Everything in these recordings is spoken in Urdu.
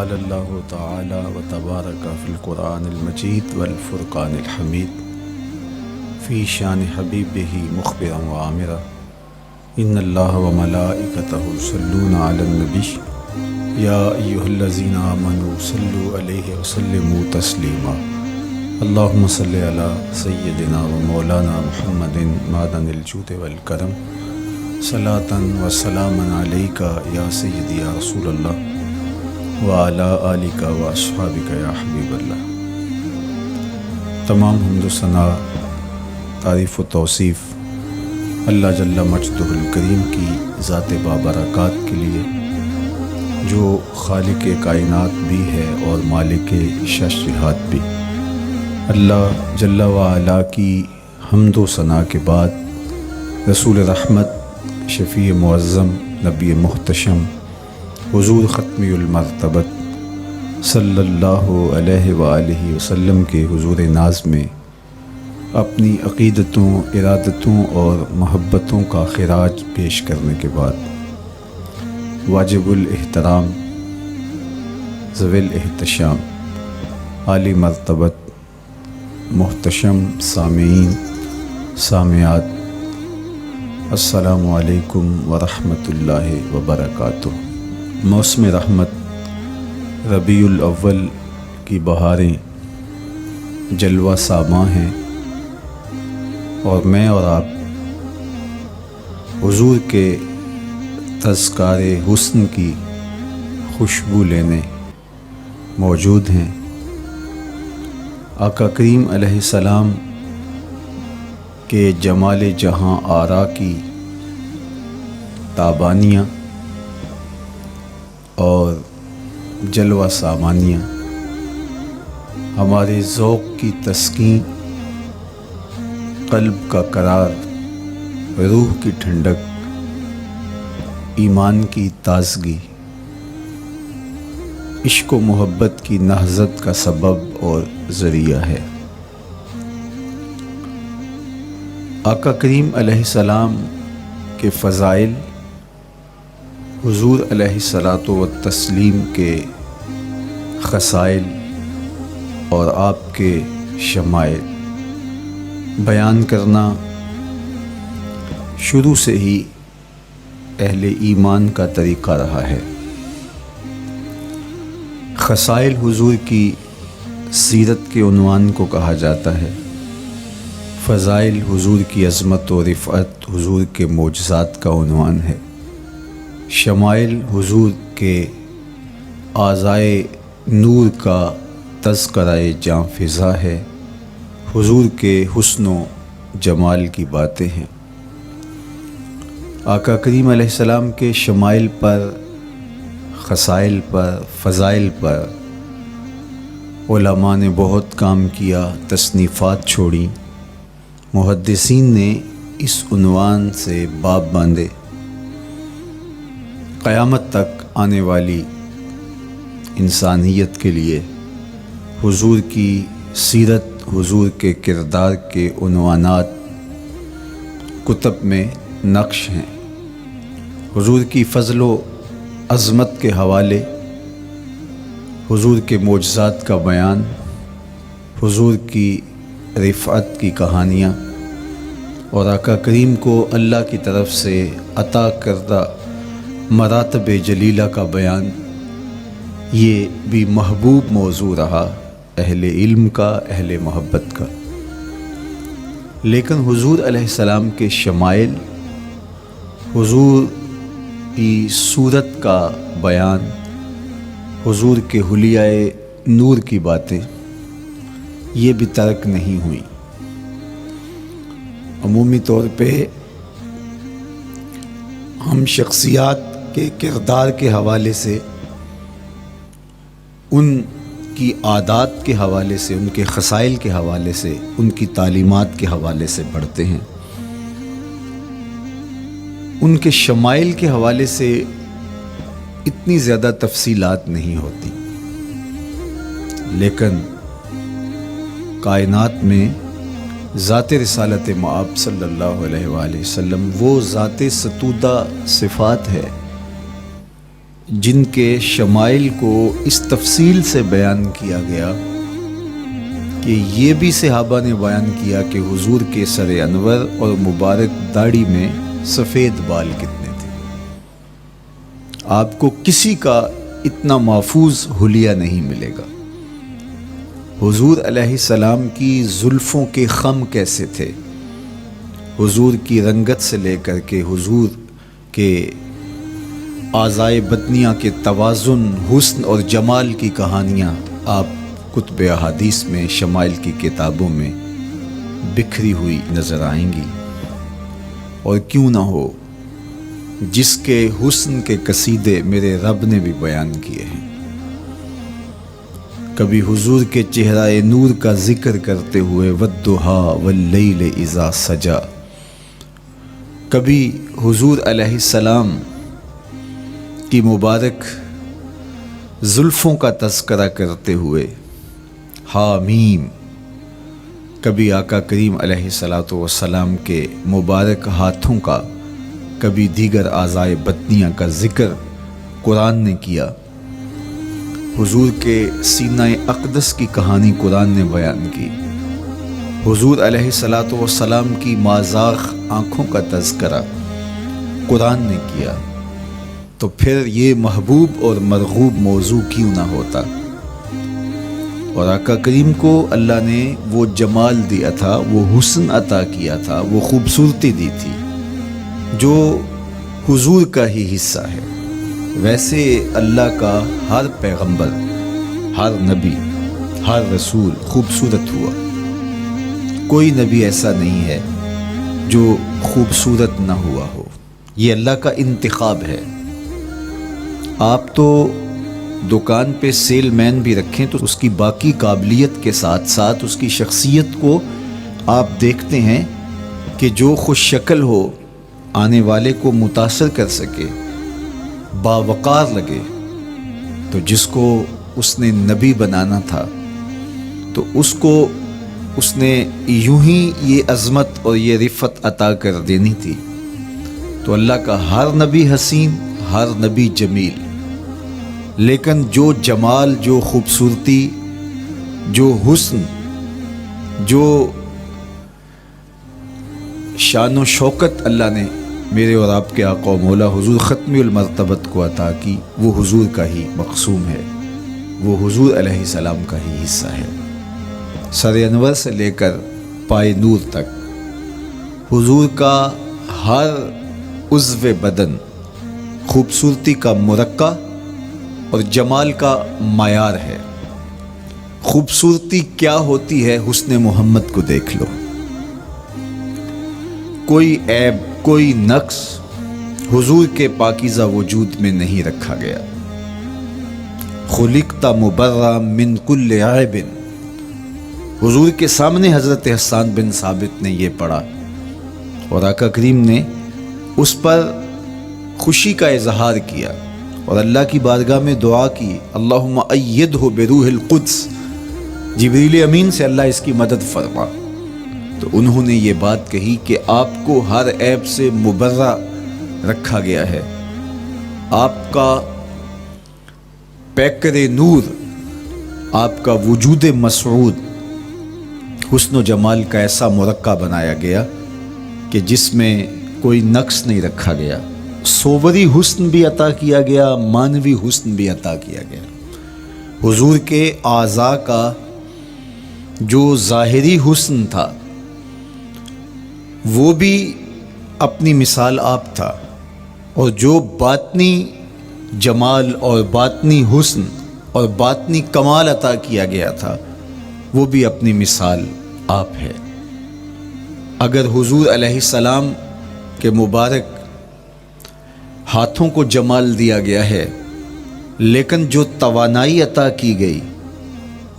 قال اللہ تعالی و تبارک فی القرآن المجید والفرقان الحمید فی شان حبیبہ مخبرا و عامرا ان اللہ و ملائکتہ یصلون علی النبی یا ایہا الذین آمنوا صلوا علیہ وسلموا تسلیما اللہم صلی علی سیدنا و مولانا محمد معدن الجود والکرم صلاۃ و سلاما علیک یا سیدی یا رسول اللہ وعلی آلک و اصحابک یا حبیب اللہ۔ تمام حمد و ثنا، تعریف و توصیف اللہ جل مجدہ الکریم کی ذات بابرکات کے لیے، جو خالق کائنات بھی ہے اور مالک ششرہات بھی۔ اللہ جل وعلا کی حمد و ثنا کے بعد رسول رحمت، شفیع معظم، نبی محتشم، حضور ختمی المرتبت صلی اللہ علیہ وآلہ وسلم کے حضور ناز میں اپنی عقیدتوں، ارادتوں اور محبتوں کا خراج پیش کرنے کے بعد واجب الاحترام، ذوی الاحتشام، عالی مرتبت، محتشم سامعین، سامعات، السلام علیکم ورحمۃ اللہ وبرکاتہ۔ موسم رحمت، ربیع الاول کی بہاریں جلوہ ساماں ہیں، اور میں اور آپ حضور کے تذکار حسن کی خوشبو لینے موجود ہیں۔ آقا کریم علیہ السلام کے جمال جہاں آرا کی تابانیاں اور جلوہ سامانیاں ہمارے ذوق کی تسکین، قلب کا قرار، روح کی ٹھنڈک، ایمان کی تازگی، عشق و محبت کی نہضت کا سبب اور ذریعہ ہے۔ آقا کریم علیہ السلام کے فضائل، حضور علیہ الصلاۃ والتسلیم کے خصائل اور آپ کے شمائل بیان کرنا شروع سے ہی اہل ایمان کا طریقہ رہا ہے۔ خصائل حضور کی سیرت کے عنوان کو کہا جاتا ہے، فضائل حضور کی عظمت و رفعت حضور کے معجزات کا عنوان ہے، شمائل حضور کے اعضائے نور کا تذکرہ جاں فضا ہے، حضور کے حسن و جمال کی باتیں ہیں۔ آقا کریم علیہ السلام کے شمائل پر، خصائل پر، فضائل پر علماء نے بہت کام کیا، تصنیفات چھوڑیں، محدثین نے اس عنوان سے باب باندھے۔ قیامت تک آنے والی انسانیت کے لیے حضور کی سیرت، حضور کے کردار کے عنوانات کتب میں نقش ہیں۔ حضور کی فضل و عظمت کے حوالے، حضور کے معجزات کا بیان، حضور کی رفعت کی کہانیاں اور آقا کریم کو اللہ کی طرف سے عطا کردہ مراتب جلیلہ کا بیان، یہ بھی محبوب موضوع رہا اہل علم کا، اہل محبت کا۔ لیکن حضور علیہ السلام کے شمائل، حضور کی صورت کا بیان، حضور کے حلیہ نور کی باتیں، یہ بھی ترک نہیں ہوئیں۔ عمومی طور پہ ہم شخصیات کے کردار کے حوالے سے، ان کی عادات کے حوالے سے، ان کے خصائل کے حوالے سے، ان کی تعلیمات کے حوالے سے پڑھتے ہیں۔ ان کے شمائل کے حوالے سے اتنی زیادہ تفصیلات نہیں ہوتی، لیکن کائنات میں ذات رسالت مآب صلی اللہ علیہ وآلہ وسلم وہ ذات ستودہ صفات ہے جن کے شمائل کو اس تفصیل سے بیان کیا گیا کہ یہ بھی صحابہ نے بیان کیا کہ حضور کے سر انور اور مبارک داڑھی میں سفید بال کتنے تھے۔ آپ کو کسی کا اتنا محفوظ حلیہ نہیں ملے گا۔ حضور علیہ السلام کی زلفوں کے خم کیسے تھے، حضور کی رنگت سے لے کر کے حضور کے اعضائے بدنیہ کے توازن، حسن اور جمال کی کہانیاں آپ کتب احادیث میں، شمائل کی کتابوں میں بکھری ہوئی نظر آئیں گی۔ اور کیوں نہ ہو، جس کے حسن کے قصیدے میرے رب نے بھی بیان کیے ہیں۔ کبھی حضور کے چہرہ نور کا ذکر کرتے ہوئے والضحیٰ واللیل اذا سجا، کبھی حضور علیہ السلام کی مبارک زلفوں کا تذکرہ کرتے ہوئے حامیم، کبھی آقا کریم علیہ الصلاۃ والسلام کے مبارک ہاتھوں کا، کبھی دیگر اعضائے بدنیہ کا ذکر قرآن نے کیا۔ حضور کے سینہ اقدس کی کہانی قرآن نے بیان کی۔ حضور علیہ الصلاۃ والسلام کی مازاغ آنکھوں کا تذکرہ قرآن نے کیا، تو پھر یہ محبوب اور مرغوب موضوع کیوں نہ ہوتا۔ اور آقا کریم کو اللہ نے وہ جمال دیا تھا، وہ حسن عطا کیا تھا، وہ خوبصورتی دی تھی جو حضور کا ہی حصہ ہے۔ ویسے اللہ کا ہر پیغمبر، ہر نبی، ہر رسول خوبصورت ہوا۔ کوئی نبی ایسا نہیں ہے جو خوبصورت نہ ہوا ہو، یہ اللہ کا انتخاب ہے۔ آپ تو دکان پہ سیل مین بھی رکھیں تو اس کی باقی قابلیت کے ساتھ ساتھ اس کی شخصیت کو آپ دیکھتے ہیں کہ جو خوش شکل ہو، آنے والے کو متاثر کر سکے، باوقار لگے۔ تو جس کو اس نے نبی بنانا تھا تو اس کو اس نے یوں ہی یہ عظمت اور یہ رفت عطا کر دینی تھی۔ تو اللہ کا ہر نبی حسین، ہر نبی جمیل، لیکن جو جمال، جو خوبصورتی، جو حسن، جو شان و شوکت اللہ نے میرے اور آپ کے آقا و مولا حضور ختمی المرتبت کو عطا کی، وہ حضور کا ہی مقسوم ہے، وہ حضور علیہ السلام کا ہی حصہ ہے۔ سر انور سے لے کر پائے نور تک حضور کا ہر عضو بدن خوبصورتی کا مرقع اور جمال کا معیار ہے۔ خوبصورتی کیا ہوتی ہے، حسن محمد کو دیکھ لو۔ کوئی عیب، کوئی نقص حضور کے پاکیزہ وجود میں نہیں رکھا گیا۔ خلقت مبرأ من کل عیب، حضور کے سامنے حضرت حسان بن ثابت نے یہ پڑھا اور آقا کریم نے اس پر خوشی کا اظہار کیا اور اللہ کی بارگاہ میں دعا کی، اللہم ایدہ بروح القدس، جبریل امین سے اللہ اس کی مدد فرما۔ تو انہوں نے یہ بات کہی کہ آپ کو ہر عیب سے مبرہ رکھا گیا ہے، آپ کا پیکر نور، آپ کا وجود مسعود حسن و جمال کا ایسا مرقع بنایا گیا کہ جس میں کوئی نقص نہیں رکھا گیا۔ صوری حسن بھی عطا کیا گیا، مانوی حسن بھی عطا کیا گیا۔ حضور کے اعضاء کا جو ظاہری حسن تھا وہ بھی اپنی مثال آپ تھا، اور جو باطنی جمال اور باطنی حسن اور باطنی کمال عطا کیا گیا تھا وہ بھی اپنی مثال آپ ہے۔ اگر حضور علیہ السلام کے مبارک ہاتھوں کو جمال دیا گیا ہے، لیکن جو توانائی عطا کی گئی،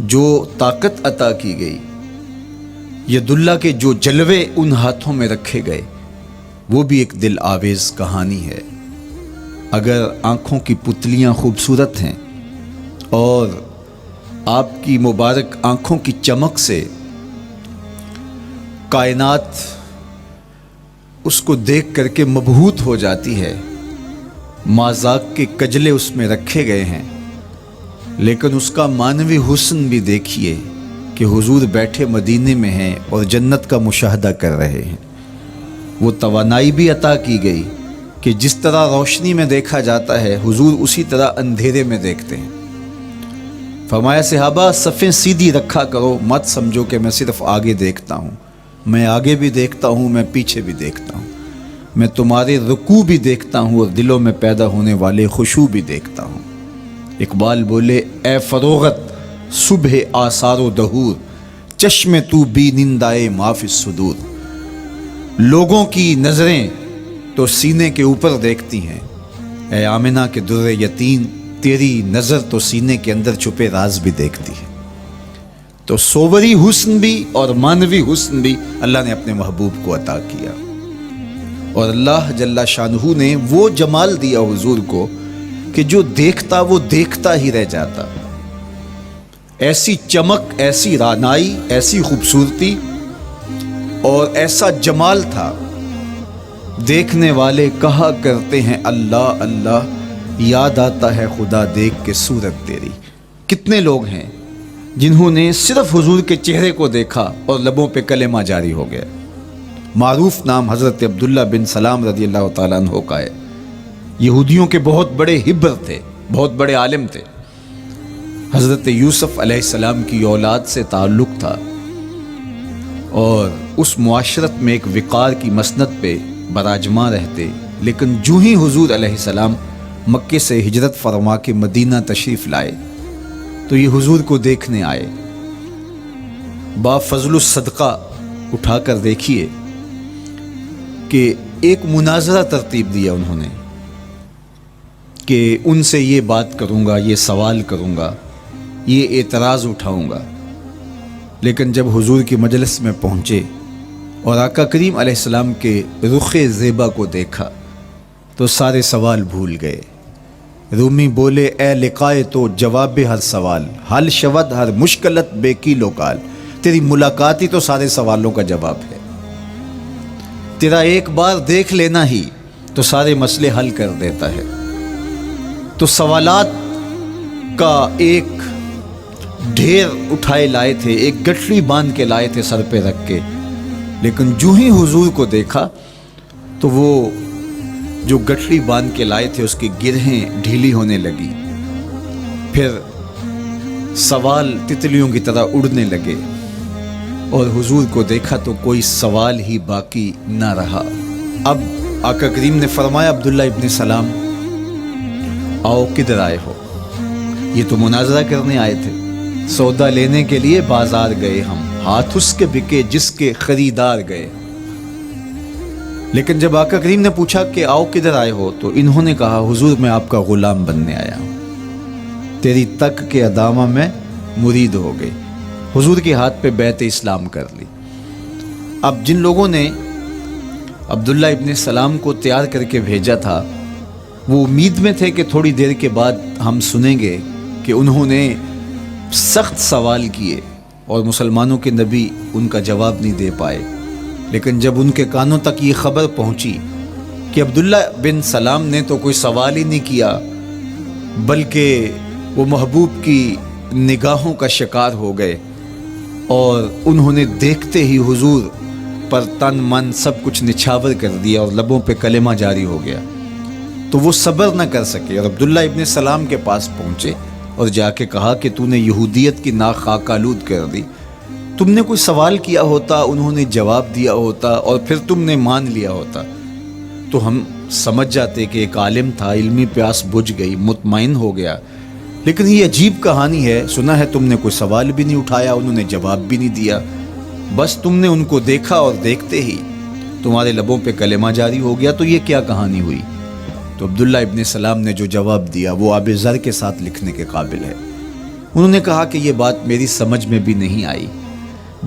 جو طاقت عطا کی گئی، ید اللہ کے جو جلوے ان ہاتھوں میں رکھے گئے، وہ بھی ایک دل آویز کہانی ہے۔ اگر آنکھوں کی پتلیاں خوبصورت ہیں اور آپ کی مبارک آنکھوں کی چمک سے کائنات، اس کو دیکھ کر کے مبہوت ہو جاتی ہے، مذاق کے کجلے اس میں رکھے گئے ہیں، لیکن اس کا معنوی حسن بھی دیکھیے کہ حضور بیٹھے مدینے میں ہیں اور جنت کا مشاہدہ کر رہے ہیں۔ وہ توانائی بھی عطا کی گئی کہ جس طرح روشنی میں دیکھا جاتا ہے حضور اسی طرح اندھیرے میں دیکھتے ہیں۔ فرمایا صحابہ صفیں سیدھی رکھا کرو، مت سمجھو کہ میں صرف آگے دیکھتا ہوں، میں آگے بھی دیکھتا ہوں، میں پیچھے بھی دیکھتا ہوں، میں تمہارے رکوع بھی دیکھتا ہوں اور دلوں میں پیدا ہونے والے خشوع بھی دیکھتا ہوں۔ اقبال بولے اے فروغت صبح آثار و دہور، چشم تو بی نندائے ما فی الصدور۔ لوگوں کی نظریں تو سینے کے اوپر دیکھتی ہیں، اے آمنہ کے در یتیم تیری نظر تو سینے کے اندر چھپے راز بھی دیکھتی ہے۔ تو صوری حسن بھی اور معنوی حسن بھی اللہ نے اپنے محبوب کو عطا کیا، اور اللہ جل شانہ نے وہ جمال دیا حضور کو کہ جو دیکھتا وہ دیکھتا ہی رہ جاتا۔ ایسی چمک، ایسی رانائی، ایسی خوبصورتی اور ایسا جمال تھا، دیکھنے والے کہا کرتے ہیں اللہ اللہ، یاد آتا ہے خدا دیکھ کے صورت تیری۔ کتنے لوگ ہیں جنہوں نے صرف حضور کے چہرے کو دیکھا اور لبوں پہ کلمہ جاری ہو گیا۔ معروف نام حضرت عبداللہ بن سلام رضی اللہ تعالیٰ عنہ کا ہے۔ یہودیوں کے بہت بڑے حبر تھے، بہت بڑے عالم تھے۔ حضرت یوسف علیہ السلام کی اولاد سے تعلق تھا، اور اس معاشرت میں ایک وقار کی مسند پہ براجماں رہتے، لیکن جو ہی حضور علیہ السلام مکے سے ہجرت فرما کے مدینہ تشریف لائے تو یہ حضور کو دیکھنے آئے۔ با فضل الصدقہ اٹھا کر دیکھیے کہ ایک مناظرہ ترتیب دیا انہوں نے کہ ان سے یہ بات کروں گا، یہ سوال کروں گا، یہ اعتراض اٹھاؤں گا، لیکن جب حضور کی مجلس میں پہنچے اور آقا کریم علیہ السلام کے رخ زیبا کو دیکھا تو سارے سوال بھول گئے۔ رومی بولے اے لقائے تو جواب ہر سوال، حل شود ہر مشکلت بے کی لوکال۔ تیری ملاقات ہی تو سارے سوالوں کا جواب ہے، تیرا ایک بار دیکھ لینا ہی تو سارے مسئلے حل کر دیتا ہے۔ تو سوالات کا ایک ڈھیر اٹھائے لائے تھے، ایک گٹھڑی باندھ کے لائے تھے سر پہ رکھ کے، لیکن جو ہی حضور کو دیکھا تو وہ جو گٹھڑی باندھ کے لائے تھے اس کی گرہیں ڈھیلی ہونے لگی، پھر سوال تتلیوں کی طرح اڑنے لگے، اور حضور کو دیکھا تو کوئی سوال ہی باقی نہ رہا۔ اب آقا کریم نے فرمایا عبداللہ ابن سلام آؤ کدھر آئے ہو؟ یہ تو مناظرہ کرنے آئے تھے، سودا لینے کے لیے بازار گئے ہم، ہاتھ اس کے بکے جس کے خریدار گئے۔ لیکن جب آقا کریم نے پوچھا کہ آؤ کدھر آئے ہو تو انہوں نے کہا حضور میں آپ کا غلام بننے آیا ہوں، تیری تک کے ادامہ میں مرید ہو گئی۔ حضور کے ہاتھ پہ بیعت اسلام کر لی۔ اب جن لوگوں نے عبداللہ ابن سلام کو تیار کر کے بھیجا تھا وہ امید میں تھے کہ تھوڑی دیر کے بعد ہم سنیں گے کہ انہوں نے سخت سوال کیے اور مسلمانوں کے نبی ان کا جواب نہیں دے پائے، لیکن جب ان کے کانوں تک یہ خبر پہنچی کہ عبداللہ بن سلام نے تو کوئی سوال ہی نہیں کیا بلکہ وہ محبوب کی نگاہوں کا شکار ہو گئے، اور انہوں نے دیکھتے ہی حضور پر تن من سب کچھ نچھاور کر دیا اور لبوں پہ کلمہ جاری ہو گیا، تو وہ صبر نہ کر سکے اور عبداللہ ابن سلام کے پاس پہنچے اور جا کے کہا کہ تو نے یہودیت کی ناک خاک آلود کر دی، تم نے کوئی سوال کیا ہوتا، انہوں نے جواب دیا ہوتا اور پھر تم نے مان لیا ہوتا تو ہم سمجھ جاتے کہ ایک عالم تھا، علمی پیاس بجھ گئی، مطمئن ہو گیا، لیکن یہ عجیب کہانی ہے، سنا ہے تم نے کوئی سوال بھی نہیں اٹھایا، انہوں نے جواب بھی نہیں دیا، بس تم نے ان کو دیکھا اور دیکھتے ہی تمہارے لبوں پہ کلمہ جاری ہو گیا، تو یہ کیا کہانی ہوئی؟ تو عبداللہ ابن سلام نے جو جواب دیا وہ آب زر کے ساتھ لکھنے کے قابل ہے۔ انہوں نے کہا کہ یہ بات میری سمجھ میں بھی نہیں آئی،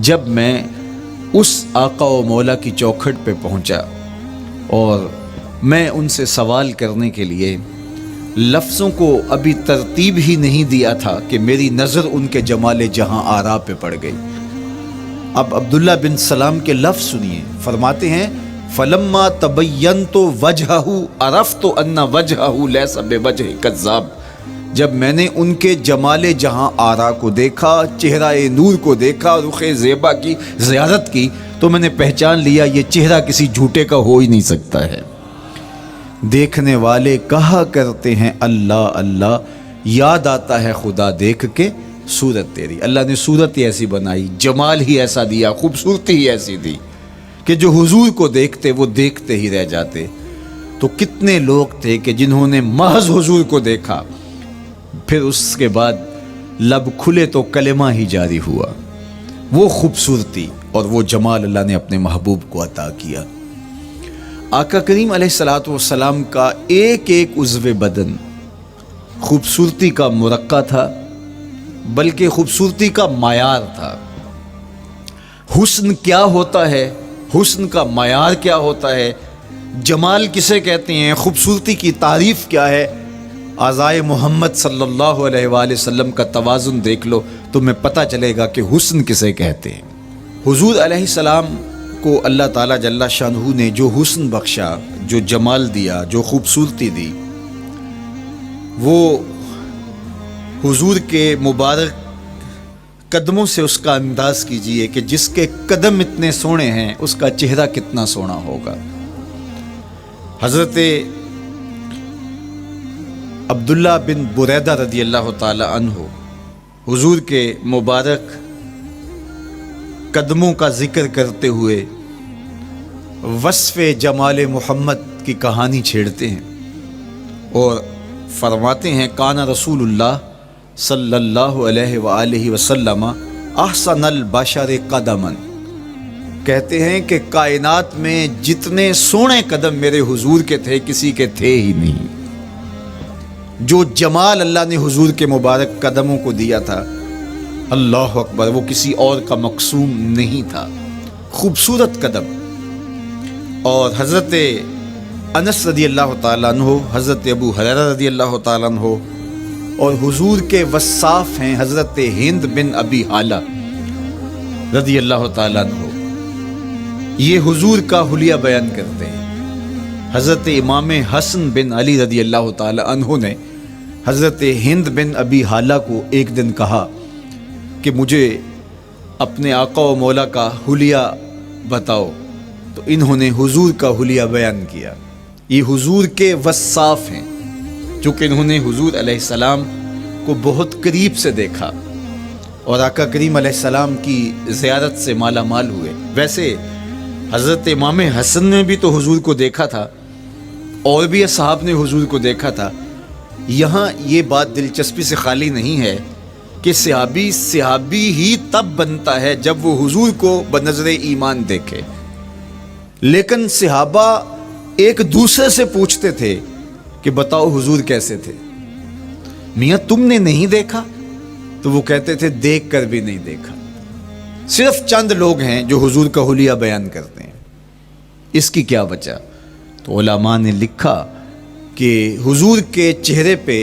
جب میں اس آقا و مولا کی چوکھٹ پہ پہنچا اور میں ان سے سوال کرنے کے لیے لفظوں کو ابھی ترتیب ہی نہیں دیا تھا کہ میری نظر ان کے جمال جہاں آرا پہ پڑ گئی۔ اب عبداللہ بن سلام کے لفظ سنیے، فرماتے ہیں فلما تبینت وجہہ عرفت ان وجہہ لیس بوجہ کذاب، جب میں نے ان کے جمال جہاں آرا کو دیکھا، چہرہ نور کو دیکھا، رخ زیبا کی زیارت کی، تو میں نے پہچان لیا یہ چہرہ کسی جھوٹے کا ہو ہی نہیں سکتا ہے۔ دیکھنے والے کہا کرتے ہیں اللہ اللہ، یاد آتا ہے خدا دیکھ کے صورت تیری۔ اللہ نے صورت ہی ایسی بنائی، جمال ہی ایسا دیا، خوبصورتی ہی ایسی دی کہ جو حضور کو دیکھتے وہ دیکھتے ہی رہ جاتے۔ تو کتنے لوگ تھے کہ جنہوں نے محض حضور کو دیکھا، پھر اس کے بعد لب کھلے تو کلمہ ہی جاری ہوا۔ وہ خوبصورتی اور وہ جمال اللہ نے اپنے محبوب کو عطا کیا۔ آقا کریم علیہ الصلوۃ والسلام کا ایک ایک عضو بدن خوبصورتی کا مرقع تھا، بلکہ خوبصورتی کا معیار تھا۔ حسن کیا ہوتا ہے، حسن کا معیار کیا ہوتا ہے، جمال کسے کہتے ہیں، خوبصورتی کی تعریف کیا ہے، اعضائے محمد صلی اللہ علیہ وآلہ وسلم کا توازن دیکھ لو، تمہیں پتہ چلے گا کہ حسن کسے کہتے ہیں۔ حضور علیہ السلام کو اللہ تعالیٰ جل شانہ نے جو حسن بخشا، جو جمال دیا، جو خوبصورتی دی، وہ حضور کے مبارک قدموں سے اس کا انداز کیجئے کہ جس کے قدم اتنے سونے ہیں اس کا چہرہ کتنا سونا ہوگا۔ حضرت عبداللہ بن بریدہ رضی اللہ تعالی عنہ حضور کے مبارک قدموں کا ذکر کرتے ہوئے وصف جمال محمد کی کہانی چھیڑتے ہیں اور فرماتے ہیں کان رسول اللہ صلی اللہ علیہ وآلہ وسلم احسن البشر قدما، کہتے ہیں کہ کائنات میں جتنے سونے قدم میرے حضور کے تھے کسی کے تھے ہی نہیں۔ جو جمال اللہ نے حضور کے مبارک قدموں کو دیا تھا، اللہ اکبر، وہ کسی اور کا مقسوم نہیں تھا۔ خوبصورت قدم۔ اور حضرت انس رضی اللہ تعالیٰ عنہ، حضرت ابو ہریرہ رضی اللہ تعالیٰ عنہ، اور حضور کے وصاف ہیں حضرت ہند بن ابی حالہ رضی اللہ تعالیٰ عنہ، یہ حضور کا حلیہ بیان کرتے ہیں۔ حضرت امام حسن بن علی رضی اللہ تعالیٰ عنہ نے حضرت ہند بن ابی حالہ کو ایک دن کہا کہ مجھے اپنے آقا و مولا کا حلیہ بتاؤ، تو انہوں نے حضور کا حلیہ بیان کیا۔ یہ حضور کے وصاف ہیں، چونکہ انہوں نے حضور علیہ السلام کو بہت قریب سے دیکھا اور آقا کریم علیہ السلام کی زیارت سے مالا مال ہوئے۔ ویسے حضرت امام حسن نے بھی تو حضور کو دیکھا تھا، اور بھی اصحاب نے حضور کو دیکھا تھا۔ یہاں یہ بات دلچسپی سے خالی نہیں ہے کہ صحابی ہی تب بنتا ہے جب وہ حضور کو بنظر ایمان دیکھے، لیکن صحابہ ایک دوسرے سے پوچھتے تھے کہ بتاؤ حضور کیسے تھے، میاں تم نے نہیں دیکھا؟ تو وہ کہتے تھے دیکھ کر بھی نہیں دیکھا۔ صرف چند لوگ ہیں جو حضور کا حلیہ بیان کرتے ہیں۔ اس کی کیا وجہ؟ تو علماء نے لکھا کہ حضور کے چہرے پہ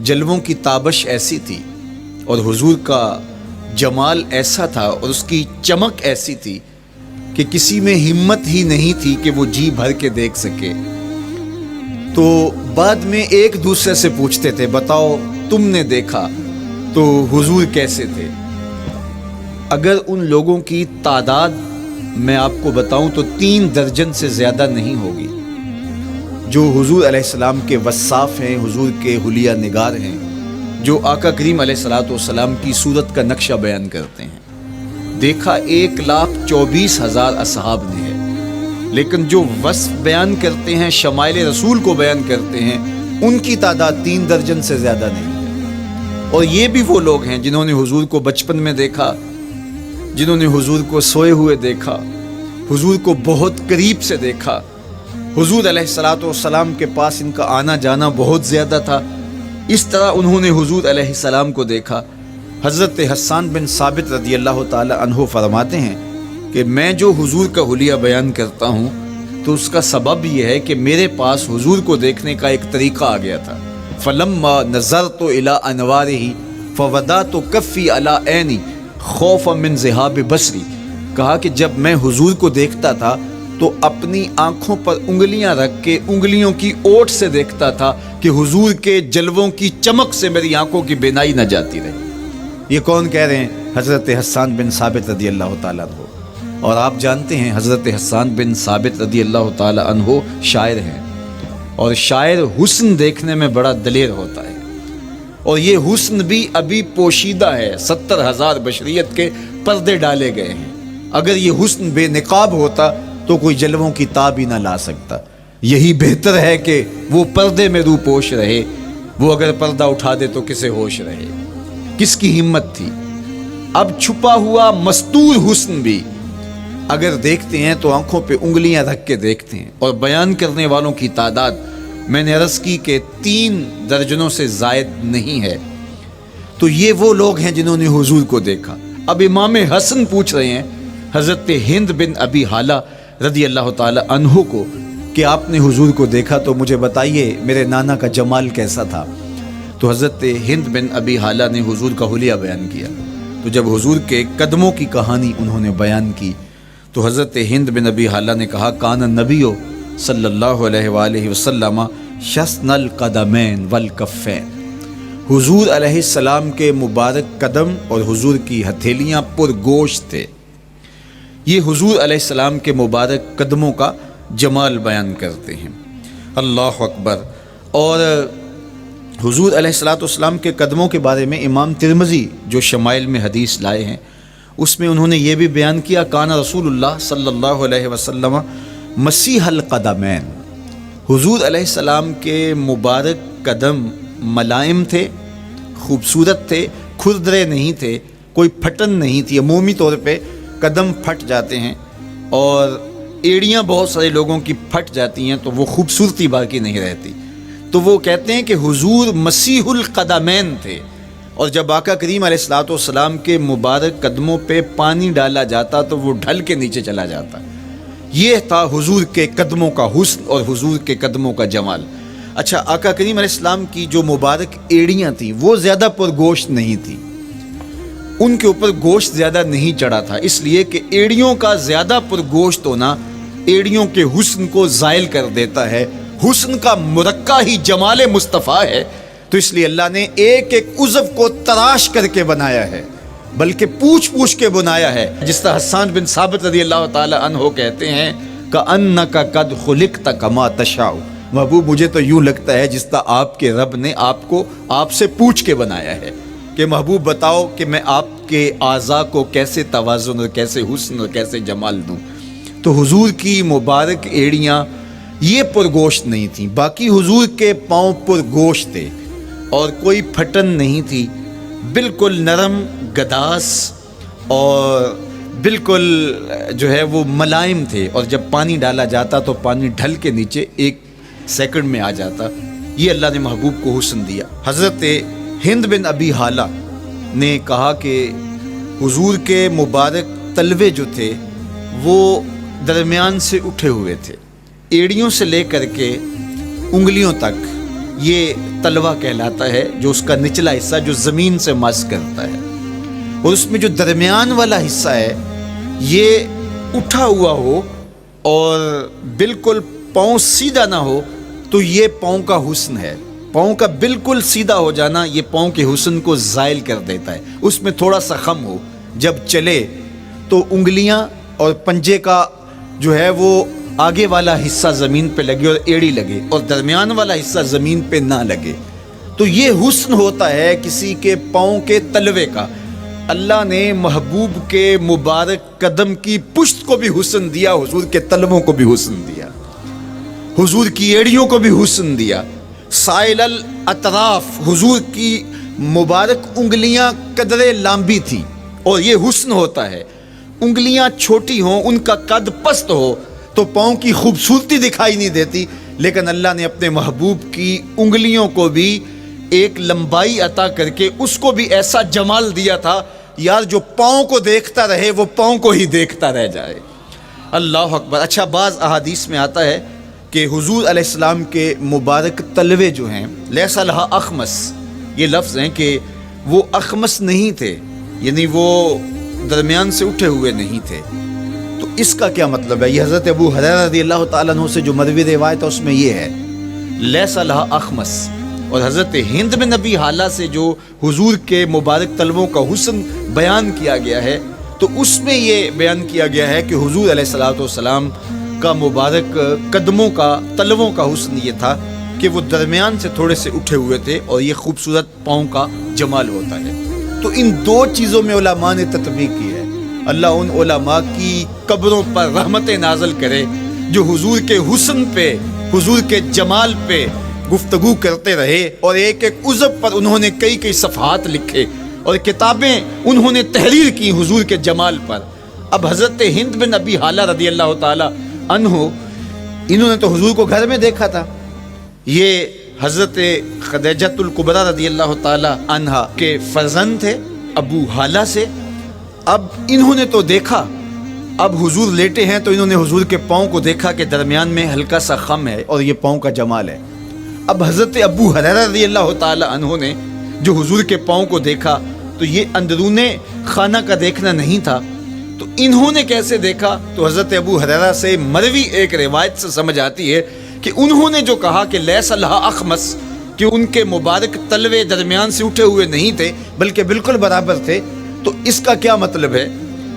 جلووں کی تابش ایسی تھی اور حضور کا جمال ایسا تھا اور اس کی چمک ایسی تھی کہ کسی میں ہمت ہی نہیں تھی کہ وہ جی بھر کے دیکھ سکے۔ تو بعد میں ایک دوسرے سے پوچھتے تھے بتاؤ تم نے دیکھا تو حضور کیسے تھے؟ اگر ان لوگوں کی تعداد میں آپ کو بتاؤں تو 3 درجن سے زیادہ نہیں ہوگی جو حضور علیہ السلام کے وصاف ہیں، حضور کے حلیہ نگار ہیں، جو آقا کریم علیہ الصلوۃ والسلام کی صورت کا نقشہ بیان کرتے ہیں۔ دیکھا 1,24,000 اصحاب نے ہے، لیکن جو وصف بیان کرتے ہیں، شمائل رسول کو بیان کرتے ہیں، ان کی تعداد 3 درجن سے زیادہ نہیں ہے۔ اور یہ بھی وہ لوگ ہیں جنہوں نے حضور کو بچپن میں دیکھا، جنہوں نے حضور کو سوئے ہوئے دیکھا، حضور کو بہت قریب سے دیکھا۔ حضور علیہ الصلوۃ والسلام کے پاس ان کا آنا جانا بہت زیادہ تھا، اس طرح انہوں نے حضور علیہ السلام کو دیکھا۔ حضرت حسان بن ثابت رضی اللہ تعالی عنہ فرماتے ہیں کہ میں جو حضور کا حلیہ بیان کرتا ہوں تو اس کا سبب یہ ہے کہ میرے پاس حضور کو دیکھنے کا ایک طریقہ آ گیا تھا۔ فلما نظرت الى انوارہ فوضعت کفی علی عینی خوفا من ذہاب بصری، کہا کہ جب میں حضور کو دیکھتا تھا تو اپنی آنکھوں پر انگلیاں رکھ کے انگلیوں کی اوٹ سے دیکھتا تھا کہ حضور کے جلووں کی چمک سے میری آنکھوں کی بینائی نہ جاتی رہی۔ یہ کون کہہ رہے ہیں؟ حضرت حسان بن ثابت رضی اللہ تعالیٰ عنہ۔ اور آپ جانتے ہیں حضرت حسان بن ثابت رضی اللہ تعالیٰ عنہ شاعر ہیں، اور شاعر حسن دیکھنے میں بڑا دلیر ہوتا ہے، اور یہ حسن بھی ابھی پوشیدہ ہے، 70,000 بشریت کے پردے ڈالے گئے ہیں۔ اگر یہ حسن بے نقاب ہوتا تو کوئی جلووں کی تاب ہی نہ لا سکتا۔ یہی بہتر ہے کہ وہ پردے میں روح پوش رہے، وہ اگر پردہ اٹھا دے تو کسے ہوش رہے، کس کی ہمت تھی۔ اب چھپا ہوا مستور حسن بھی اگر دیکھتے ہیں تو آنکھوں پہ انگلیاں رکھ کے دیکھتے ہیں، اور بیان کرنے والوں کی تعداد میں نے عرض کی کہ 3 درجنوں سے زائد نہیں ہے۔ تو یہ وہ لوگ ہیں جنہوں نے حضور کو دیکھا۔ اب امام حسن پوچھ رہے ہیں حضرت ہند بن ابی حالہ رضی اللہ تعالی عنہ کو کہ آپ نے حضور کو دیکھا تو مجھے بتائیے میرے نانا کا جمال کیسا تھا۔ تو حضرت ہند بن ابی حالہ نے حضور کا حلیہ بیان کیا۔ تو جب حضور کے قدموں کی کہانی انہوں نے بیان کی تو حضرت ہند بن ابی حالہ نے کہا کان النبی صلی اللہ علیہ وآلہ وسلم شسن القدمین والکفین، حضور علیہ السلام کے مبارک قدم اور حضور کی ہتھیلیاں پر گوشت تھے۔ یہ حضور علیہ السلام کے مبارک قدموں کا جمال بیان کرتے ہیں۔ اللہ اکبر۔ اور حضور علیہ السلام کے قدموں کے بارے میں امام ترمذی جو شمائل میں حدیث لائے ہیں اس میں انہوں نے یہ بھی بیان کیا کان رسول اللہ صلی اللہ علیہ وسلم مسیح القدمین، حضور علیہ السلام کے مبارک قدم ملائم تھے، خوبصورت تھے، کھردرے نہیں تھے، کوئی پھٹن نہیں تھی۔ عمومی طور پہ قدم پھٹ جاتے ہیں اور ایڑیاں بہت سارے لوگوں کی پھٹ جاتی ہیں تو وہ خوبصورتی باقی نہیں رہتی۔ تو وہ کہتے ہیں کہ حضور مسیح القدمین تھے، اور جب آقا کریم علیہ السلام کے مبارک قدموں پہ پانی ڈالا جاتا تو وہ ڈھل کے نیچے چلا جاتا۔ یہ تھا حضور کے قدموں کا حسن اور حضور کے قدموں کا جمال۔ اچھا، آقا کریم علیہ السلام کی جو مبارک ایڑیاں تھیں وہ زیادہ پر گوشت نہیں تھی، ان کے اوپر گوشت زیادہ نہیں چڑھا تھا، اس لیے کہ ایڑیوں کا زیادہ پر گوشت ہونا ایڑیوں کے حسن کو زائل کر دیتا ہے۔ حسن کا مرقع ہی جمال مصطفیٰ ہے، تو اس لیے اللہ نے ایک ایک عضو کو تراش کر کے بنایا ہے، بلکہ پوچھ پوچھ کے بنایا ہے۔ جس طرح حسان بن ثابت رضی اللہ تعالی عنہ کہتے ہیں کأنک قد خلقت کما تشاء، محبوب مجھے تو یوں لگتا ہے جس طرح آپ کے رب نے آپ کو آپ سے پوچھ کے بنایا ہے کہ محبوب بتاؤ کہ میں آپ کے اعضاء کو کیسے توازن اور کیسے حسن اور کیسے جمال دوں۔ تو حضور کی مبارک ایڑیاں یہ پرگوشت نہیں تھیں، باقی حضور کے پاؤں پرگوشت تھے اور کوئی پھٹن نہیں تھی، بالکل نرم گداس اور بالکل جو ہے وہ ملائم تھے، اور جب پانی ڈالا جاتا تو پانی ڈھل کے نیچے 1 سیکنڈ میں آ جاتا۔ یہ اللہ نے محبوب کو حسن دیا۔ حضرت ہند بن ابی حالہ نے کہا کہ حضور کے مبارک تلوے جو تھے وہ درمیان سے اٹھے ہوئے تھے، ایڑیوں سے لے کر کے انگلیوں تک یہ تلوہ کہلاتا ہے، جو اس کا نچلا حصہ جو زمین سے مس کرتا ہے، اور اس میں جو درمیان والا حصہ ہے یہ اٹھا ہوا ہو اور بالکل پاؤں سیدھا نہ ہو تو یہ پاؤں کا حسن ہے۔ پاؤں کا بالکل سیدھا ہو جانا یہ پاؤں کے حسن کو زائل کر دیتا ہے۔ اس میں تھوڑا سا خم ہو، جب چلے تو انگلیاں اور پنجے کا جو ہے وہ آگے والا حصہ زمین پہ لگے اور ایڑی لگے، اور درمیان والا حصہ زمین پہ نہ لگے، تو یہ حسن ہوتا ہے کسی کے پاؤں کے تلوے کا۔ اللہ نے محبوب کے مبارک قدم کی پشت کو بھی حسن دیا، حضور کے تلووں کو بھی حسن دیا، حضور کی ایڑیوں کو بھی حسن دیا۔ سائل الاطراف، حضور کی مبارک انگلیاں قدرے لامبی تھی، اور یہ حسن ہوتا ہے۔ انگلیاں چھوٹی ہوں، ان کا قد پست ہو تو پاؤں کی خوبصورتی دکھائی نہیں دیتی، لیکن اللہ نے اپنے محبوب کی انگلیوں کو بھی ایک لمبائی عطا کر کے اس کو بھی ایسا جمال دیا تھا، یار جو پاؤں کو دیکھتا رہے وہ پاؤں کو ہی دیکھتا رہ جائے۔ اللہ اکبر۔ اچھا، بعض احادیث میں آتا ہے کہ حضور علیہ السلام کے مبارک تلوے جو ہیں لیس لہا اخمس، یہ لفظ ہیں کہ وہ اخمس نہیں تھے، یعنی وہ درمیان سے اٹھے ہوئے نہیں تھے۔ تو اس کا کیا مطلب ہے؟ یہ حضرت ابو ہریرہ رضی اللہ تعالیٰ عنہ سے جو مروی روایت ہے اس میں یہ ہے لیس لہا اخمس، اور حضرت ہند بن نبی حالہ سے جو حضور کے مبارک طلبوں کا حسن بیان کیا گیا ہے تو اس میں یہ بیان کیا گیا ہے کہ حضور علیہ الصلوۃ والسلام کا مبارک قدموں کا طلبوں کا حسن یہ تھا کہ وہ درمیان سے تھوڑے سے اٹھے ہوئے تھے اور یہ خوبصورت پاؤں کا جمال ہوتا ہے۔ تو ان دو چیزوں میں علماء نے تطبیق کی ہے۔ اللہ ان علماء کی قبروں پر رحمتیں نازل کرے جو حضور کے حسن پہ، حضور کے جمال پہ گفتگو کرتے رہے اور ایک ایک عضو پر انہوں نے کئی کئی صفحات لکھے اور کتابیں انہوں نے تحریر کی حضور کے جمال پر۔ اب حضرت ہند بن ابی حالہ رضی اللہ تعالی عنہ، انہوں نے تو حضور کو گھر میں دیکھا تھا، یہ حضرت خدیجۃ الکبریٰ رضی اللہ تعالی عنہا کے فرزند تھے ابو حالہ سے۔ اب انہوں نے تو دیکھا، اب حضور لیٹے ہیں تو انہوں نے حضور کے پاؤں کو دیکھا کہ درمیان میں ہلکا سا خم ہے اور یہ پاؤں کا جمال ہے۔ اب حضرت ابو ہریرہ رضی اللہ تعالی عنہ نے جو حضور کے پاؤں کو دیکھا تو یہ اندرون خانہ کا دیکھنا نہیں تھا، تو انہوں نے کیسے دیکھا؟ تو حضرت ابو ہریرہ سے مروی ایک روایت سے سمجھ آتی ہے کہ انہوں نے جو کہا کہ لیس لہا اخمس، کہ ان کے مبارک تلوے درمیان سے اٹھے ہوئے نہیں تھے بلکہ بالکل برابر تھے، تو اس کا کیا مطلب ہے؟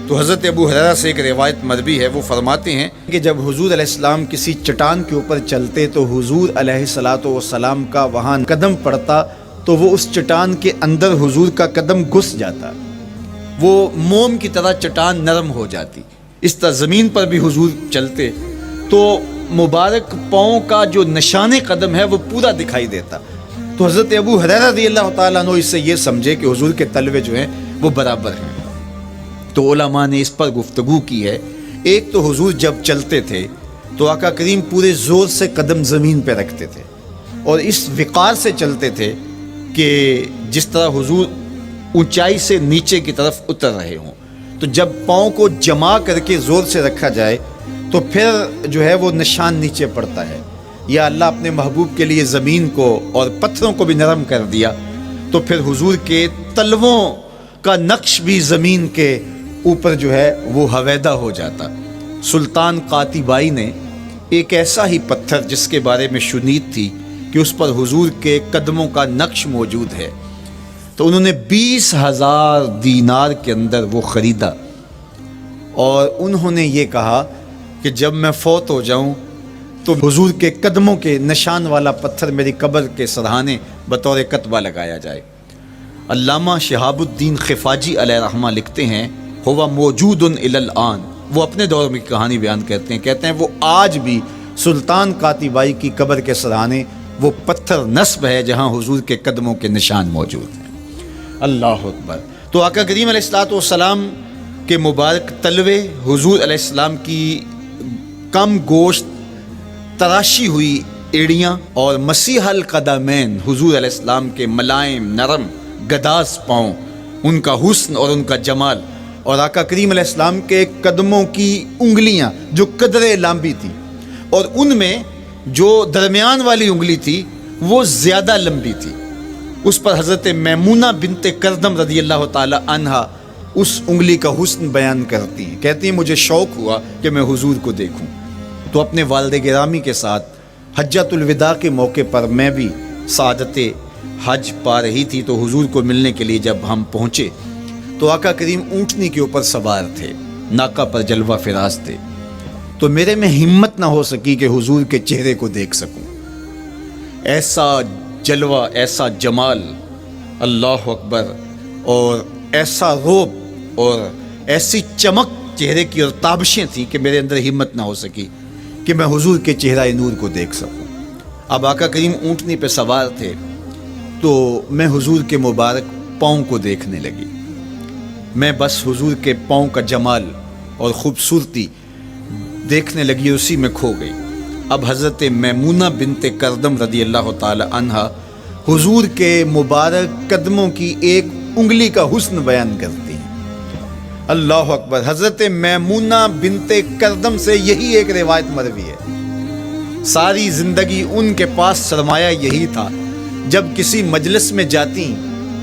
تو حضرت ابو ہریرہ سے ایک روایت مروی ہے، وہ فرماتے ہیں کہ جب حضور علیہ السلام کسی چٹان کے اوپر چلتے تو حضور علیہ الصلوۃ والسلام کا وہاں قدم پڑتا تو وہ اس چٹان کے اندر حضور کا قدم گھس جاتا، وہ موم کی طرح چٹان نرم ہو جاتی۔ اس طرح زمین پر بھی حضور چلتے تو مبارک پاؤں کا جو نشان قدم ہے وہ پورا دکھائی دیتا۔ تو حضرت ابو ہریرہ رضی اللہ تعالیٰ عنہ اس سے یہ سمجھے کہ حضور کے تلوے جو ہیں وہ برابر ہیں۔ تو علماء نے اس پر گفتگو کی ہے۔ ایک تو حضور جب چلتے تھے تو آقا کریم پورے زور سے قدم زمین پہ رکھتے تھے اور اس وقار سے چلتے تھے کہ جس طرح حضور اونچائی سے نیچے کی طرف اتر رہے ہوں۔ تو جب پاؤں کو جما کر کے زور سے رکھا جائے تو پھر جو ہے وہ نشان نیچے پڑتا ہے، یا اللہ اپنے محبوب کے لیے زمین کو اور پتھروں کو بھی نرم کر دیا تو پھر حضور کے تلووں کا نقش بھی زمین کے اوپر جو ہے وہ حویدہ ہو جاتا۔ سلطان قاتبائی نے ایک ایسا ہی پتھر جس کے بارے میں شنید تھی کہ اس پر حضور کے قدموں کا نقش موجود ہے، تو انہوں نے 20,000 دینار کے اندر وہ خریدا اور انہوں نے یہ کہا کہ جب میں فوت ہو جاؤں تو حضور کے قدموں کے نشان والا پتھر میری قبر کے سرہانے بطور کتبہ لگایا جائے۔ علامہ شہاب الدین خفاجی علیہ رحمہ لکھتے ہیں ہوا موجود الی الآن، وہ اپنے دور میں کہانی بیان کہتے ہیں وہ آج بھی سلطان قاتبائی کی قبر کے سرہانے وہ پتھر نصب ہے جہاں حضور کے قدموں کے نشان موجود ہیں۔ اللہ اکبر۔ تو آقا کریم علیہ الصلوۃ والسلام کے مبارک تلوے، حضور علیہ السلام کی کم گوشت تراشی ہوئی ایڑیاں اور مسیح القدمین، حضور علیہ السلام کے ملائم نرم گداز پاؤں، ان کا حسن اور ان کا جمال، اور آقا کریم علیہ السلام کے قدموں کی انگلیاں جو قدرے لمبی تھی اور ان میں جو درمیان والی انگلی تھی وہ زیادہ لمبی تھی، اس پر حضرت میمونہ بنت کردم رضی اللہ تعالی عنہا اس انگلی کا حسن بیان کرتی ہیں، کہتی ہیں مجھے شوق ہوا کہ میں حضور کو دیکھوں، تو اپنے والد گرامی کے ساتھ حجۃ الوداع کے موقع پر میں بھی سعادت حج پا رہی تھی، تو حضور کو ملنے کے لیے جب ہم پہنچے تو آقا کریم اونٹنی کے اوپر سوار تھے، ناکا پر جلوہ فراز تھے، تو میرے میں ہمت نہ ہو سکی کہ حضور کے چہرے کو دیکھ سکوں۔ ایسا جلوہ، ایسا جمال، اللہ اکبر، اور ایسا روب اور ایسی چمک چہرے کی اور تابشیں تھیں کہ میرے اندر ہمت نہ ہو سکی کہ میں حضور کے چہرہ نور کو دیکھ سکوں۔ اب آقا کریم اونٹنی پہ سوار تھے تو میں حضور کے مبارک پاؤں کو دیکھنے لگی، میں بس حضور کے پاؤں کا جمال اور خوبصورتی دیکھنے لگی، اسی میں کھو گئی۔ اب حضرت میمونہ بنت کردم رضی اللہ تعالی عنہا حضور کے مبارک قدموں کی ایک انگلی کا حسن بیان کرتی ہیں۔ اللہ اکبر۔ حضرت میمونہ بنت کردم سے یہی ایک روایت مروی ہے، ساری زندگی ان کے پاس سرمایہ یہی تھا، جب کسی مجلس میں جاتی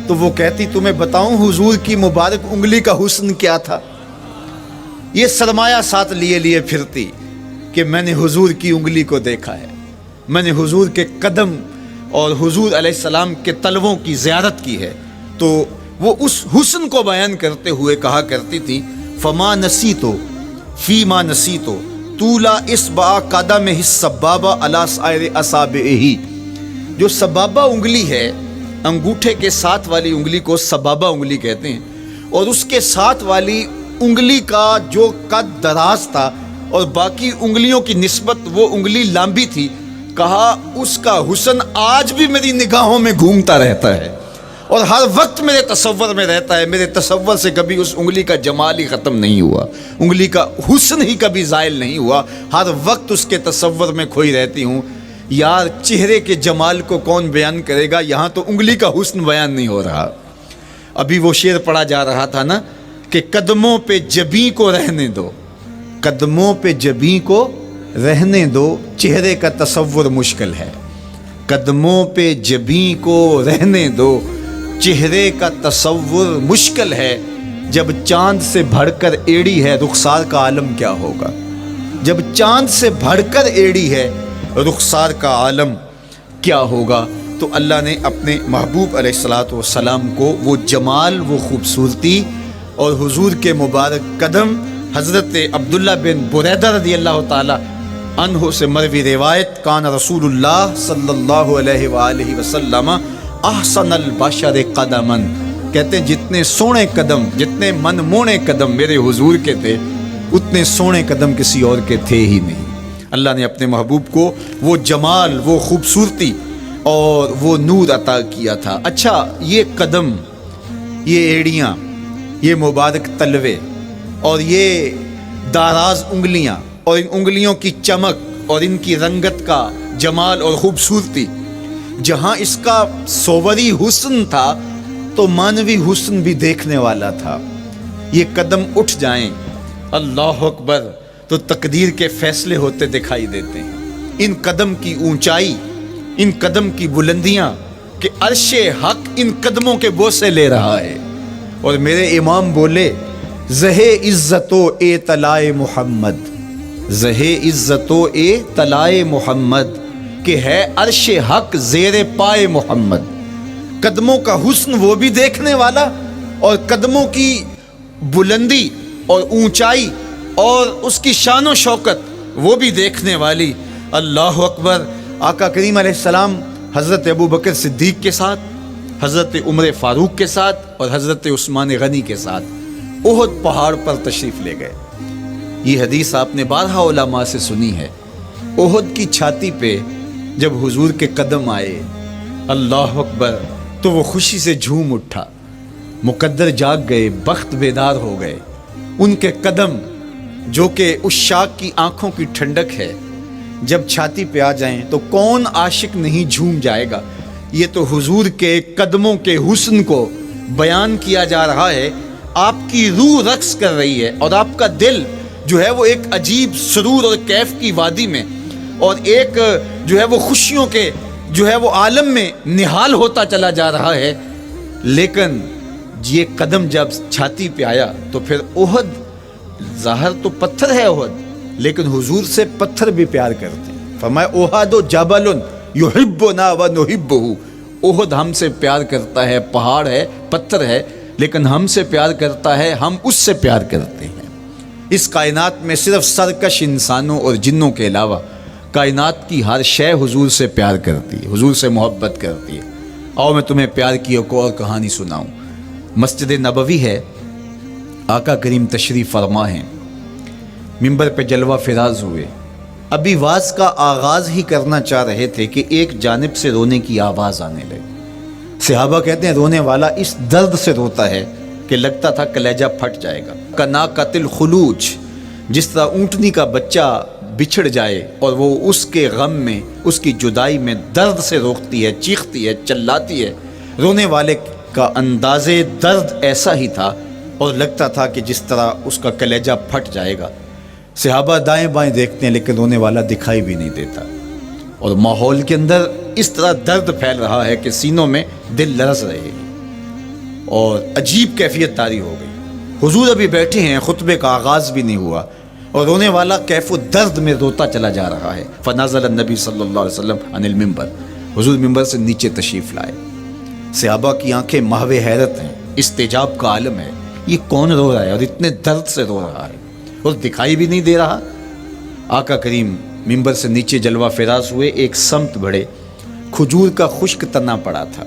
تو وہ کہتی تمہیں بتاؤں حضور کی مبارک انگلی کا حسن کیا تھا؟ یہ سرمایہ ساتھ لیے لیے پھرتی کہ میں نے حضور کی انگلی کو دیکھا ہے، میں نے حضور کے قدم اور حضور علیہ السلام کے تلووں کی زیارت کی ہے. تو وہ اس حسن کو بیان کرتے ہوئے کہا کرتی تھی فما نسیتو فیما نسیتو طولا اصبع قدمہ السبابہ علی سائر اصابعہ. جو سبابہ انگلی ہے، انگوٹھے کے ساتھ والی انگلی کو سبابہ انگلی کہتے ہیں، اور اس کے ساتھ والی انگلی کا جو قد دراز تھا اور باقی انگلیوں کی نسبت وہ انگلی لمبی تھی، کہا اس کا حسن آج بھی میری نگاہوں میں گھومتا رہتا ہے اور ہر وقت میرے تصور میں رہتا ہے. میرے تصور سے کبھی اس انگلی کا جمال ہی ختم نہیں ہوا، انگلی کا حسن ہی کبھی زائل نہیں ہوا، ہر وقت اس کے تصور میں کھوئی رہتی ہوں. یار چہرے کے جمال کو کون بیان کرے گا، یہاں تو انگلی کا حسن بیان نہیں ہو رہا. ابھی وہ شعر پڑھا جا رہا تھا نا کہ قدموں پہ جبیں کو رہنے دو، قدموں پہ جبیں کو رہنے دو، چہرے کا تصور مشکل ہے. قدموں پہ جبیں کو رہنے دو، چہرے کا تصور مشکل ہے. جب چاند سے بڑھ کر ایڑی ہے رخسار کا عالم کیا ہوگا، جب چاند سے بڑھ کر ایڑی ہے رخسار کا عالم کیا ہوگا. تو اللہ نے اپنے محبوب علیہ الصلاۃ والسلام کو وہ جمال، وہ خوبصورتی اور حضور کے مبارک قدم، حضرت عبداللہ بن بریدہ رضی اللہ تعالی عنہ سے مروی روایت، کان رسول اللہ صلی اللہ علیہ وآلہ وسلم احسن البشر قدما، کہتے ہیں جتنے سونے قدم، جتنے من مونے قدم میرے حضور کے تھے، اتنے سونے قدم کسی اور کے تھے ہی نہیں. اللہ نے اپنے محبوب کو وہ جمال، وہ خوبصورتی اور وہ نور عطا کیا تھا. اچھا، یہ قدم، یہ ایڑیاں، یہ مبارک تلوے اور یہ داراز انگلیاں اور ان انگلیوں کی چمک اور ان کی رنگت کا جمال اور خوبصورتی، جہاں اس کا صوری حسن تھا تو مانوی حسن بھی دیکھنے والا تھا. یہ قدم اٹھ جائیں، اللہ اکبر، تو تقدیر کے فیصلے ہوتے دکھائی دیتے ہیں. ان قدم کی اونچائی، ان قدم کی بلندیاں کہ عرش حق ان قدموں کے بوسے لے رہا ہے. اور میرے امام بولے زہ عزت و اے طلائے محمد، زہ عزت و اے طلائے محمد، کہ ہے عرش حق زیر پائے محمد. قدموں کا حسن وہ بھی دیکھنے والا اور قدموں کی بلندی اور اونچائی اور اس کی شان و شوکت وہ بھی دیکھنے والی. اللہ اکبر. آقا کریم علیہ السلام حضرت ابو بکر صدیق کے ساتھ، حضرت عمر فاروق کے ساتھ اور حضرت عثمان غنی کے ساتھ احد پہاڑ پر تشریف لے گئے. یہ حدیث آپ نے بارہا علماء سے سنی ہے. احد کی چھاتی پہ جب حضور کے قدم آئے، اللہ اکبر، تو وہ خوشی سے جھوم اٹھا، مقدر جاگ گئے، بخت بیدار ہو گئے. ان کے قدم جو کہ اس شاک کی آنکھوں کی ٹھنڈک ہے، جب چھاتی پہ آ جائیں تو کون عاشق نہیں جھوم جائے گا. یہ تو حضور کے قدموں کے حسن کو بیان کیا جا رہا ہے. آپ کی روح رقص کر رہی ہے اور آپ کا دل جو ہے وہ ایک عجیب سرور اور کیف کی وادی میں اور ایک جو ہے وہ خوشیوں کے جو ہے وہ عالم میں نہال ہوتا چلا جا رہا ہے. لیکن یہ قدم جب چھاتی پہ آیا تو پھر احد، ظاہر تو پتھر ہے احد، لیکن حضور سے پتھر بھی پیار کرتے ہیں. فرمایا احد جبل یحبنا ونحبہ، احد ہم سے پیار کرتا ہے، پہاڑ ہے، پتھر ہے، لیکن ہم سے پیار کرتا ہے، ہم اس سے پیار کرتے ہیں. اس کائنات میں صرف سرکش انسانوں اور جنوں کے علاوہ کائنات کی ہر شے حضور سے پیار کرتی ہے، حضور سے محبت کرتی ہے. آؤ میں تمہیں پیار کی ایک اور کہانی سناؤں. مسجد نبوی ہے، آقا کریم تشریف فرما ہیں، منبر پہ جلوہ فراز ہوئے. ابھی واز کا آغاز ہی کرنا چاہ رہے تھے کہ ایک جانب سے رونے کی آواز آنے لگی. صحابہ کہتے ہیں رونے والا اس درد سے روتا ہے کہ لگتا تھا کلیجہ پھٹ جائے گا. کنا قتل خلوج، جس طرح اونٹنی کا بچہ بچھڑ جائے اور وہ اس کے غم میں، اس کی جدائی میں درد سے روکتی ہے، چیختی ہے، چلاتی ہے. رونے والے کا انداز درد ایسا ہی تھا اور لگتا تھا کہ جس طرح اس کا کلیجہ پھٹ جائے گا. صحابہ دائیں بائیں دیکھتے ہیں لیکن رونے والا دکھائی بھی نہیں دیتا، اور ماحول کے اندر اس طرح درد پھیل رہا ہے کہ سینوں میں دل لرز رہے ہیں اور عجیب کیفیت طاری ہو گئی. حضور ابھی بیٹھے ہیں، خطبے کا آغاز بھی نہیں ہوا اور رونے والا کیف و درد میں روتا چلا جا رہا ہے۔ فنزل النبی صلی اللہ علیہ وسلم عن المنبر، حضور ممبر سے نیچے تشریف لائے۔ صحابہ کی آنکھیں محو حیرت ہیں، استجاب کا عالم ہے، یہ کون رو رہا ہے اور اتنے درد سے رو رہا ہے اور دکھائی بھی نہیں دے رہا۔ آقا کریم ممبر سے نیچے جلوہ فراز ہوئے، ایک سمت بڑھے، کھجور کا خشک تنا پڑا تھا۔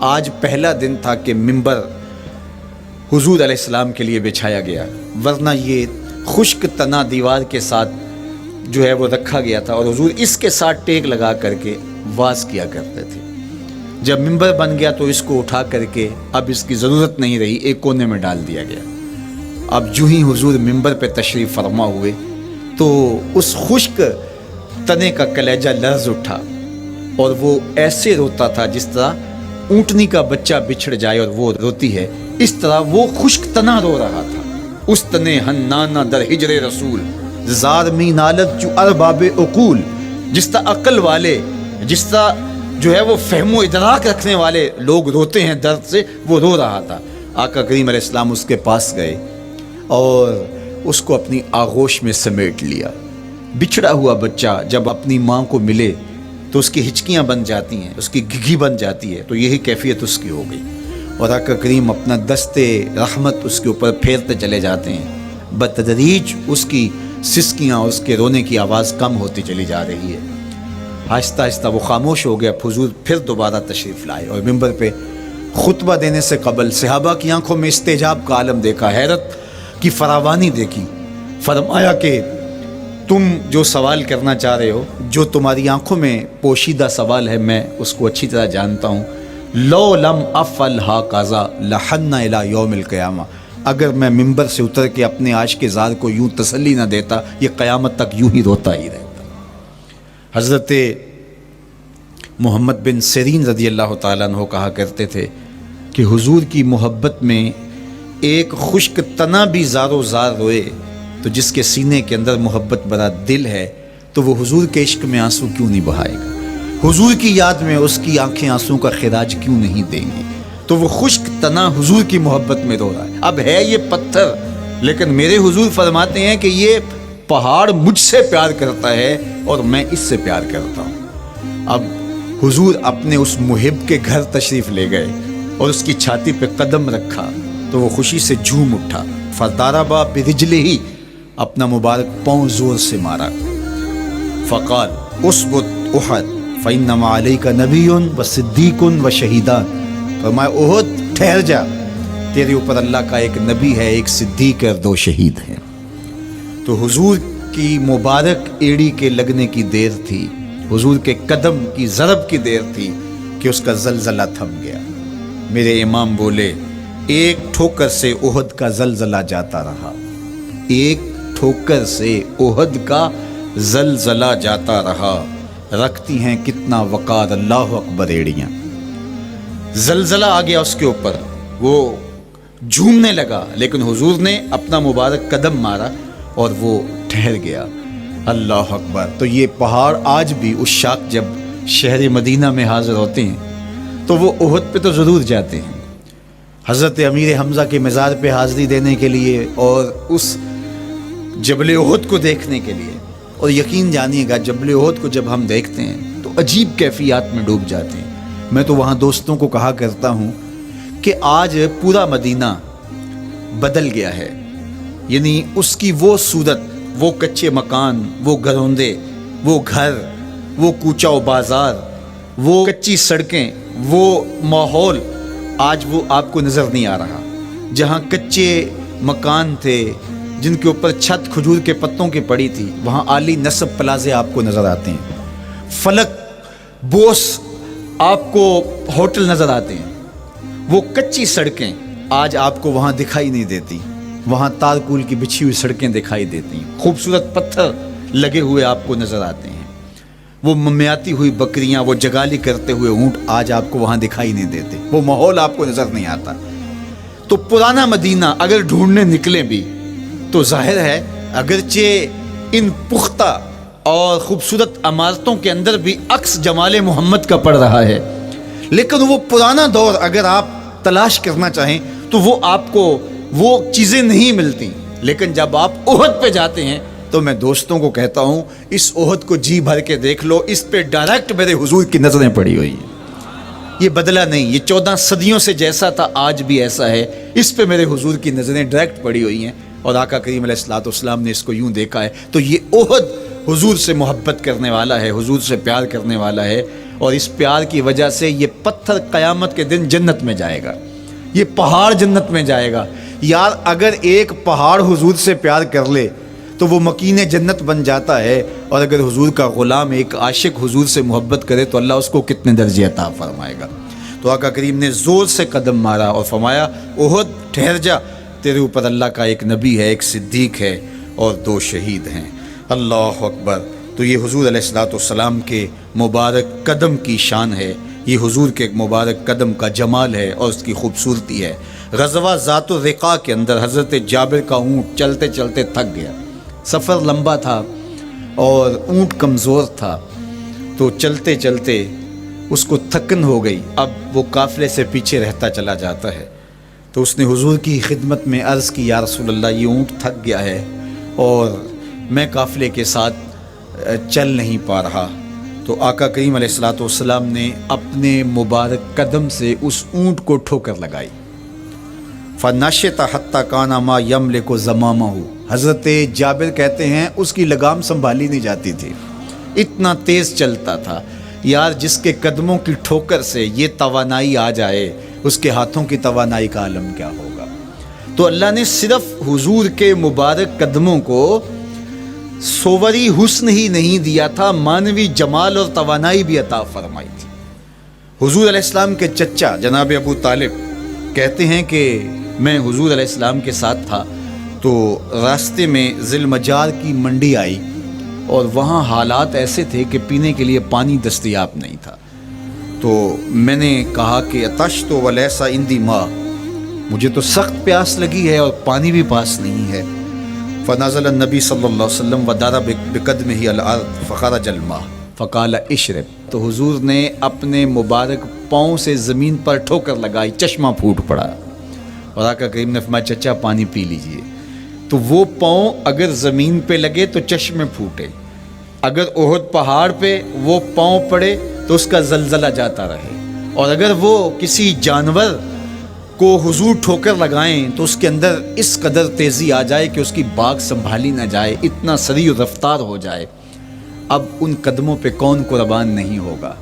آج پہلا دن تھا کہ ممبر حضور علیہ السلام کے لیے بچھایا گیا، ورنہ یہ خشک تنا دیوار کے ساتھ جو ہے وہ رکھا گیا تھا اور حضور اس کے ساتھ ٹیک لگا کر کے واز کیا کرتے تھے۔ جب ممبر بن گیا تو اس کو اٹھا کر کے اب اس کی ضرورت نہیں رہی، ایک کونے میں ڈال دیا گیا۔ اب جو ہی حضور ممبر پہ تشریف فرما ہوئے تو اس خشک تنے کا کلیجہ لرز اٹھا اور وہ ایسے روتا تھا جس طرح اونٹنی کا بچہ بچھڑ جائے اور وہ روتی ہے، اس طرح وہ خشک تنا رو رہا تھا۔ اس تنے ہنانا در ہجر رسول، زار می نالت جو ارباب عقول، جس طرح عقل والے، جس طرح جو ہے وہ فہم و ادراک رکھنے والے لوگ روتے ہیں درد سے، وہ رو رہا تھا۔ آقا کریم علیہ السلام اس کے پاس گئے اور اس کو اپنی آغوش میں سمیٹ لیا۔ بچھڑا ہوا بچہ جب اپنی ماں کو ملے تو اس کی ہچکیاں بن جاتی ہیں، اس کی گھگھی بن جاتی ہے، تو یہی کیفیت اس کی ہو گئی اور آقا کریم اپنا دستے رحمت اس کے اوپر پھیرتے چلے جاتے ہیں۔ بتدریج اس کی سسکیاں، اس کے رونے کی آواز کم ہوتی چلی جا رہی ہے۔ آہستہ آہستہ وہ خاموش ہو گیا۔ حضور پھر دوبارہ تشریف لائے اور ممبر پہ خطبہ دینے سے قبل صحابہ کی آنکھوں میں استجاب کا عالم دیکھا، حیرت کی فراوانی دیکھی۔ فرمایا کہ تم جو سوال کرنا چاہ رہے ہو، جو تمہاری آنکھوں میں پوشیدہ سوال ہے، میں اس کو اچھی طرح جانتا ہوں۔ لو لم افعل ہاکذا لحن الی یوم القیامہ، اگر میں ممبر سے اتر کے اپنے عاشق کے زار کو یوں تسلی نہ دیتا، یہ قیامت تک یوں ہی روتا ہی رہتا۔ حضرت محمد بن سیرین رضی اللہ تعالیٰ عنہ کہا کرتے تھے کہ حضور کی محبت میں ایک خشک تنا بھی زار و زار روئے تو جس کے سینے کے اندر محبت بھرا دل ہے تو وہ حضور کے عشق میں آنسو کیوں نہیں بہائے گا؟ حضور کی یاد میں اس کی آنکھیں آنسو کا خراج کیوں نہیں دیں گی؟ تو وہ خشک تنا حضور کی محبت میں رو رہا ہے۔ اب ہے یہ پتھر، لیکن میرے حضور فرماتے ہیں کہ یہ پہاڑ مجھ سے پیار کرتا ہے اور میں اس سے پیار کرتا ہوں۔ اب حضور اپنے اس محب کے گھر تشریف لے گئے اور اس کی چھاتی پہ قدم رکھا تو وہ خوشی سے جھوم اٹھا۔ فضاربا برجلہ ہی، اپنا مبارک پاؤں زور سے مارا۔ فقال اثبت احد فانما علیک نبی و صدیق و شہیدان، فرمایا احد ٹھہر جا، تیرے اوپر اللہ کا ایک نبی ہے، ایک صدیق اور 2 شہید ہیں۔ تو حضور کی مبارک ایڑی کے لگنے کی دیر تھی، حضور کے قدم کی ضرب کی دیر تھی کہ اس کا زلزلہ تھم گیا۔ میرے امام بولے ایک ٹھوکر سے احد کا زلزلہ جاتا رہا، ایک ٹھوکر سے احد کا زلزلہ جاتا رہا، رکھتی ہیں کتنا وقار اللہ اکبر ایڑیاں۔ زلزلہ آ گیا اس کے اوپر، وہ جھومنے لگا، لیکن حضور نے اپنا مبارک قدم مارا اور وہ ٹھہر گیا۔ اللہ اکبر۔ تو یہ پہاڑ آج بھی عشاق جب شہر مدینہ میں حاضر ہوتے ہیں تو وہ احد پہ تو ضرور جاتے ہیں، حضرت امیر حمزہ کے مزار پہ حاضری دینے کے لیے اور اس جبل احد کو دیکھنے کے لیے۔ اور یقین جانیے گا جبل احد کو جب ہم دیکھتے ہیں تو عجیب کیفیات میں ڈوب جاتے ہیں۔ میں تو وہاں دوستوں کو کہا کرتا ہوں کہ آج پورا مدینہ بدل گیا ہے، یعنی اس کی وہ صورت، وہ کچے مکان، وہ گھروندے، وہ گھر، وہ کوچہ و بازار، وہ کچی سڑکیں، وہ ماحول آج وہ آپ کو نظر نہیں آ رہا۔ جہاں کچے مکان تھے جن کے اوپر چھت کھجور کے پتوں کی پڑی تھی، وہاں عالی نصب پلازے آپ کو نظر آتے ہیں، فلک بوس آپ کو ہوٹل نظر آتے ہیں۔ وہ کچی سڑکیں آج آپ کو وہاں دکھائی نہیں دیتی، وہاں تارکول کی بچھی ہوئی سڑکیں دکھائی دیتی ہیں، خوبصورت پتھر لگے ہوئے آپ کو نظر آتے ہیں، وہ ممیاتی ہوئی بکریاں، وہ جگالی کرتے ہوئے اونٹ آج آپ کو وہاں دکھائی نہیں دیتے، وہ ماحول آپ کو نظر نہیں آتا۔ تو پرانا مدینہ اگر ڈھونڈنے نکلیں بھی تو ظاہر ہے اگرچہ ان پختہ اور خوبصورت عمارتوں کے اندر بھی عکس جمال محمد کا پڑ رہا ہے، لیکن وہ پرانا دور اگر آپ تلاش کرنا چاہیں تو وہ آپ کو وہ چیزیں نہیں ملتی. لیکن جب آپ احد پہ جاتے ہیں تو میں دوستوں کو کہتا ہوں اس احد کو جی بھر کے دیکھ لو, اس پہ ڈائریکٹ میرے حضور کی نظریں پڑی ہوئی ہیں. یہ بدلا نہیں, یہ 14 صدیوں سے جیسا تھا آج بھی ایسا ہے. اس پہ میرے حضور کی نظریں ڈائریکٹ پڑی ہوئی ہیں, اور آقا کریم علیہ الصلوۃ والسلام نے اس کو یوں دیکھا ہے. تو یہ احد حضور سے محبت کرنے والا ہے, حضور سے پیار کرنے والا ہے, اور اس پیار کی وجہ سے یہ پتھر قیامت کے دن جنت میں جائے گا, یہ پہاڑ جنت میں جائے گا. یار اگر ایک پہاڑ حضور سے پیار کر لے تو وہ مکین جنت بن جاتا ہے, اور اگر حضور کا غلام ایک عاشق حضور سے محبت کرے تو اللہ اس کو کتنے درجے عطا فرمائے گا. تو آقا کریم نے زور سے قدم مارا اور فرمایا احد ٹھہر جا, تیرے اوپر اللہ کا ایک نبی ہے, ایک صدیق ہے, اور 2 شہید ہیں. اللہ اکبر. تو یہ حضور علیہ الصلوۃ والسلام کے مبارک قدم کی شان ہے, یہ حضور کے مبارک قدم کا جمال ہے اور اس کی خوبصورتی ہے. غزوہ ذات الرقاع کے اندر حضرت جابر کا اونٹ چلتے چلتے تھک گیا. سفر لمبا تھا اور اونٹ کمزور تھا, تو چلتے چلتے اس کو تھکن ہو گئی. اب وہ قافلے سے پیچھے رہتا چلا جاتا ہے. تو اس نے حضور کی خدمت میں عرض کی, یا رسول اللہ یہ اونٹ تھک گیا ہے اور میں قافلے کے ساتھ چل نہیں پا رہا. تو آقا کریم علیہ الصلوۃ والسلام نے اپنے مبارک قدم سے اس اونٹ کو ٹھوکر لگائی. فنشط حتی کان ما یملک زمامہ. حضرت جابر کہتے ہیں اس کی لگام سنبھالی نہیں جاتی تھی, اتنا تیز چلتا تھا. یار جس کے قدموں کی ٹھوکر سے یہ توانائی آ جائے, اس کے ہاتھوں کی توانائی کا عالم کیا ہوگا. تو اللہ نے صرف حضور کے مبارک قدموں کو صوری حسن ہی نہیں دیا تھا, مانوی جمال اور توانائی بھی عطا فرمائی تھی. حضور علیہ السلام کے چچا جناب ابو طالب کہتے ہیں کہ میں حضور علیہ السلام کے ساتھ تھا, تو راستے میں ذی المجار کی منڈی آئی, اور وہاں حالات ایسے تھے کہ پینے کے لیے پانی دستیاب نہیں تھا. تو میں نے کہا کہ عطشت ولیس عندی ماء, مجھے تو سخت پیاس لگی ہے اور پانی بھی پاس نہیں ہے. فنزل النبی صلی اللہ علیہ وسلم وضرب بقدمہ الارض فخرج الماء فقال اشرب. تو حضور نے اپنے مبارک پاؤں سے زمین پر ٹھوکر لگائی, چشمہ پھوٹ پڑا, اور آقا کریم نے فرمایا چچا پانی پی لیجئے. تو وہ پاؤں اگر زمین پہ لگے تو چشمے پھوٹے, اگر احد پہاڑ پہ وہ پاؤں پڑے تو اس کا زلزلہ جاتا رہے, اور اگر وہ کسی جانور کو حضور ٹھوکر لگائیں تو اس کے اندر اس قدر تیزی آ جائے کہ اس کی باغ سنبھالی نہ جائے, اتنا سریع رفتار ہو جائے. اب ان قدموں پہ کون قربان نہیں ہوگا.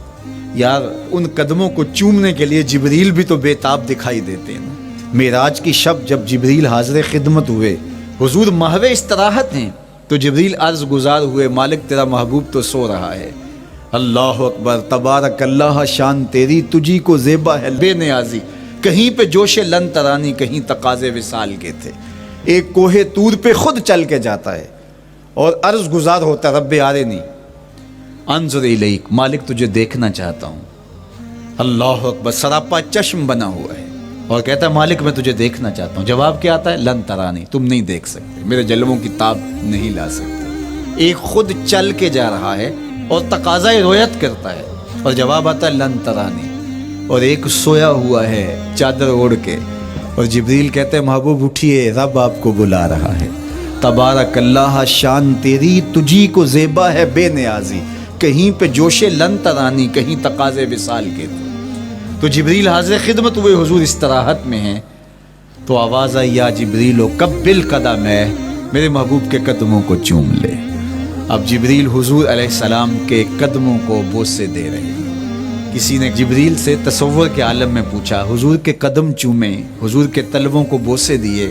یار ان قدموں کو چومنے کے لیے جبریل بھی تو بے تاب دکھائی دیتے ہیں. معراج کی شب جب جبریل حاضر خدمت ہوئے, حضور محو استراحت ہیں, تو جبریل عرض گزار ہوئے مالک تیرا محبوب تو سو رہا ہے. اللہ اکبر, تبارک اللہ, شان تیری تجھی کو زیبا ہے بے نیازی. کہیں پہ جوش لن ترانی, کہیں تقاضے وصال کے تھے. ایک کوہ طور پہ خود چل کے جاتا ہے اور عرض گزار ہوتا رب آرنی انظر الیک, مالک تجھے دیکھنا چاہتا ہوں. اللہ اکبر, سراپا چشم بنا ہوا ہے اور کہتا ہے مالک میں تجھے دیکھنا چاہتا ہوں. جواب کیا آتا ہے, لن ترانی, تم نہیں دیکھ سکتے, میرے جلووں کی تاب نہیں لا سکتے. ایک خود چل کے جا رہا ہے اور تقاضا رویت کرتا ہے, اور جواب آتا ہے لن ترانی. اور ایک سویا ہوا ہے چادر اوڑھ کے, اور جبریل کہتے ہیں محبوب اٹھیے, رب آپ کو بلا رہا ہے. تبارک اللہ, شان تیری تجھی کو زیبا ہے بے نیازی. کہیں پہ جوش لن ترانی, کہیں تقاضے وصال کے تھے. تو جبریل حاضر خدمت ہوئے, حضور استراحت میں ہیں, تو آواز آئی یا جبریل و قبل قدم ہے, میرے محبوب کے قدموں کو چوم لے. اب جبریل حضور علیہ السلام کے قدموں کو بوسے دے رہے ہیں. کسی نے جبریل سے تصور کے عالم میں پوچھا, حضور کے قدم چومے, حضور کے تلووں کو بوسے دیے,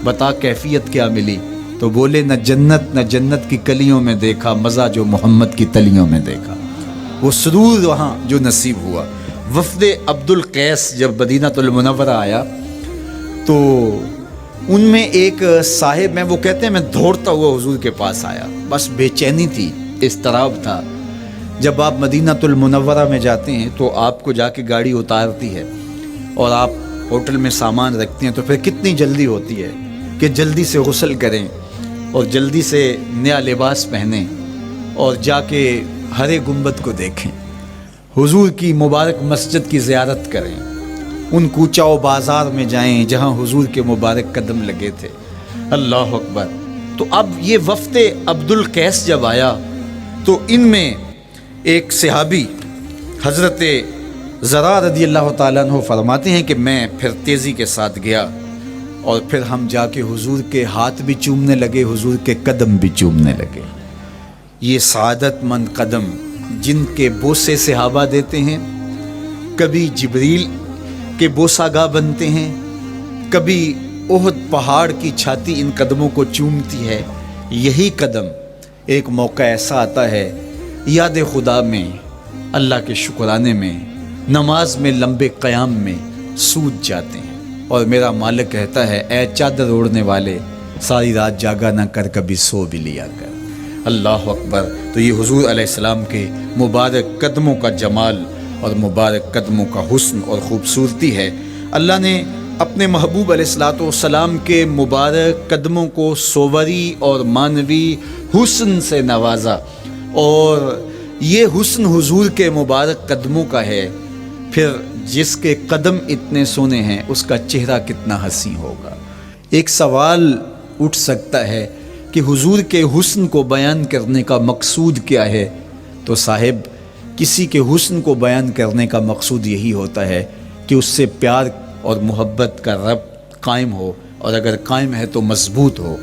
بتا کیفیت کیا ملی؟ تو بولے نہ جنت کی کلیوں میں دیکھا مزہ جو محمد کی تلیوں میں دیکھا. وہ سرور وہاں جو نصیب ہوا. وفد عبد القیس جب مدینہ المنورہ آیا تو ان میں ایک صاحب میں, وہ کہتے ہیں میں دوڑتا ہوا حضور کے پاس آیا, بس بے چینی تھی, اضطراب تھا. جب آپ مدینہ المنورہ میں جاتے ہیں تو آپ کو جا کے گاڑی اتارتی ہے اور آپ ہوٹل میں سامان رکھتے ہیں, تو پھر کتنی جلدی ہوتی ہے کہ جلدی سے غسل کریں اور جلدی سے نیا لباس پہنیں اور جا کے ہرے گنبد کو دیکھیں, حضور کی مبارک مسجد کی زیارت کریں, ان کوچہ و بازار میں جائیں جہاں حضور کے مبارک قدم لگے تھے۔ اللہ اکبر۔ تو اب یہ وفد عبد القیس جب آیا تو ان میں ایک صحابی حضرت زرع رضی اللہ تعالیٰ عنہ فرماتے ہیں کہ میں پھر تیزی کے ساتھ گیا اور پھر ہم جا کے حضور کے ہاتھ بھی چومنے لگے، حضور کے قدم بھی چومنے لگے۔ یہ سعادت مند قدم جن کے بوسے صحابہ دیتے ہیں، کبھی جبریل کے بوسہ گاہ بنتے ہیں، کبھی احد پہاڑ کی چھاتی ان قدموں کو چومتی ہے۔ یہی قدم ایک موقع ایسا آتا ہے یاد خدا میں، اللہ کے شکرانے میں، نماز میں، لمبے قیام میں سوج جاتے ہیں، اور میرا مالک کہتا ہے اے چادر اوڑھنے والے، ساری رات جاگا نہ کر، کبھی سو بھی لیا کر۔ اللہ اکبر۔ تو یہ حضور علیہ السلام کے مبارک قدموں کا جمال اور مبارک قدموں کا حسن اور خوبصورتی ہے۔ اللہ نے اپنے محبوب علیہ السلام کے مبارک قدموں کو صوری اور معنوی حسن سے نوازا، اور یہ حسن حضور کے مبارک قدموں کا ہے۔ پھر جس کے قدم اتنے سونے ہیں اس کا چہرہ کتنا حسین ہوگا۔ ایک سوال اٹھ سکتا ہے کہ حضور کے حسن کو بیان کرنے کا مقصود کیا ہے؟ تو صاحب، کسی کے حسن کو بیان کرنے کا مقصود یہی ہوتا ہے کہ اس سے پیار اور محبت کا ربط قائم ہو، اور اگر قائم ہے تو مضبوط ہو۔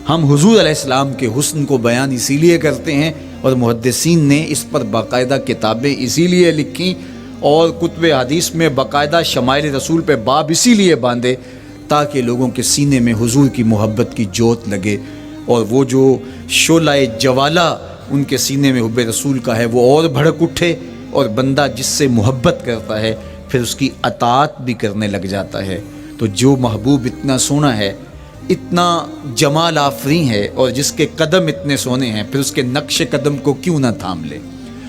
ہم حضور علیہ السلام کے حسن کو بیان اسی لیے کرتے ہیں، اور محدثین نے اس پر باقاعدہ کتابیں اسی لیے لکھیں، اور کتب حدیث میں باقاعدہ شمائل رسول پہ باب اسی لیے باندھے تاکہ لوگوں کے سینے میں حضور کی محبت کی جوت لگے، اور وہ جو شعلہ جوالہ ان کے سینے میں حب رسول کا ہے وہ اور بھڑک اٹھے، اور بندہ جس سے محبت کرتا ہے پھر اس کی اطاعت بھی کرنے لگ جاتا ہے۔ تو جو محبوب اتنا سونا ہے، اتنا جمال آفریں ہے، اور جس کے قدم اتنے سونے ہیں، پھر اس کے نقش قدم کو کیوں نہ تھام لیں،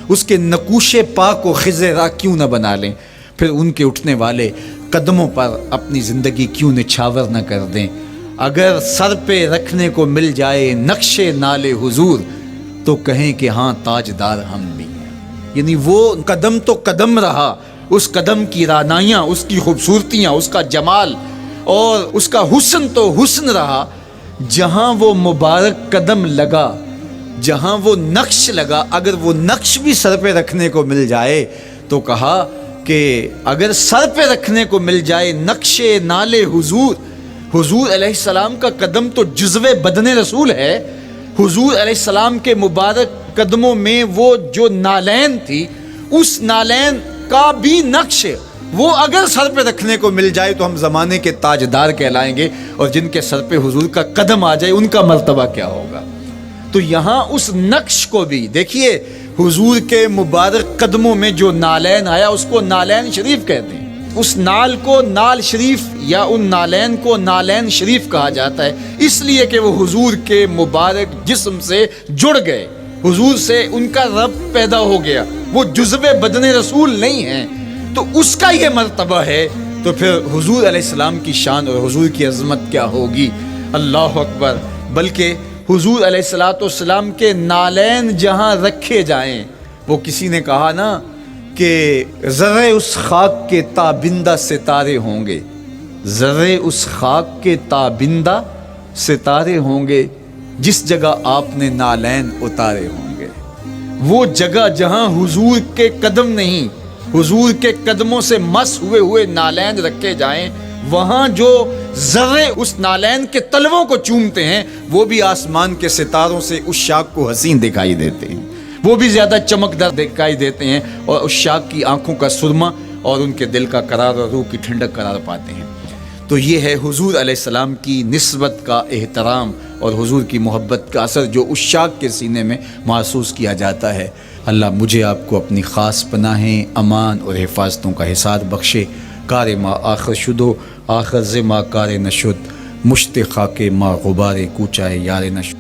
اس کے نقوش پا کو خض راہ کیوں نہ بنا لیں، پھر ان کے اٹھنے والے قدموں پر اپنی زندگی کیوں نچھاور نہ کر دیں۔ اگر سر پہ رکھنے کو مل جائے نقش نال حضور تو کہیں کہ ہاں تاجدار ہم بھی ہیں۔ یعنی وہ قدم تو قدم رہا، اس قدم کی رعنائیاں، اس کی خوبصورتیاں، اس کا جمال اور اس کا حسن تو حسن رہا۔ جہاں وہ مبارک قدم لگا، جہاں وہ نقش لگا، اگر وہ نقش بھی سر پہ رکھنے کو مل جائے تو کہا کہ اگر سر پہ رکھنے کو مل جائے نقش نال حضور، حضور علیہ السلام کا قدم تو جزو بدن رسول ہے۔ حضور علیہ السلام کے مبارک قدموں میں وہ جو نالین تھی، اس نالین کا بھی نقش وہ اگر سر پہ رکھنے کو مل جائے تو ہم زمانے کے تاجدار کہلائیں گے، اور جن کے سر پہ حضور کا قدم آ جائے ان کا مرتبہ کیا ہوگا۔ تو یہاں اس نقش کو بھی دیکھیے، حضور کے مبارک قدموں میں جو نالین آیا اس کو نالین شریف کہتے ہیں۔ اس نال کو نال شریف یا ان نالین کو نالین شریف کہا جاتا ہے، اس لیے کہ وہ حضور کے مبارک جسم سے جڑ گئے، حضور سے ان کا ربط پیدا ہو گیا، وہ جزو بدن رسول نہیں ہیں، تو اس کا یہ مرتبہ ہے۔ تو پھر حضور علیہ السلام کی شان اور حضور کی عظمت کیا ہوگی۔ اللہ اکبر۔ بلکہ حضور علیہ السلام کے نالین جہاں رکھے جائیں، وہ کسی نے کہا نا کہ ذرے اس خاک کے تابندہ ستارے ہوں گے، ذرے اس خاک کے تابندہ ستارے ہوں گے جس جگہ آپ نے نالین اتارے ہوں گے۔ وہ جگہ جہاں حضور کے قدم نہیں، حضور کے قدموں سے مس ہوئے ہوئے نالین رکھے جائیں، وہاں جو ذرے اس نالین کے تلووں کو چومتے ہیں وہ بھی آسمان کے ستاروں سے اس شاخ کو حسین دکھائی دیتے ہیں، وہ بھی زیادہ چمکدار دکھائی دیتے ہیں، اور اس شاخ کی آنکھوں کا سرما اور ان کے دل کا قرار اور روح کی ٹھنڈک قرار پاتے ہیں۔ تو یہ ہے حضور علیہ السلام کی نسبت کا احترام اور حضور کی محبت کا اثر جو اس شاخ کے سینے میں محسوس کیا جاتا ہے۔ اللہ مجھے آپ کو اپنی خاص پناہیں، امان اور حفاظتوں کا حساب بخشے۔ کار ما آخر شدو آخر ز ما کار نشد، مشت خاک ما غبار کوچائے یار نشد۔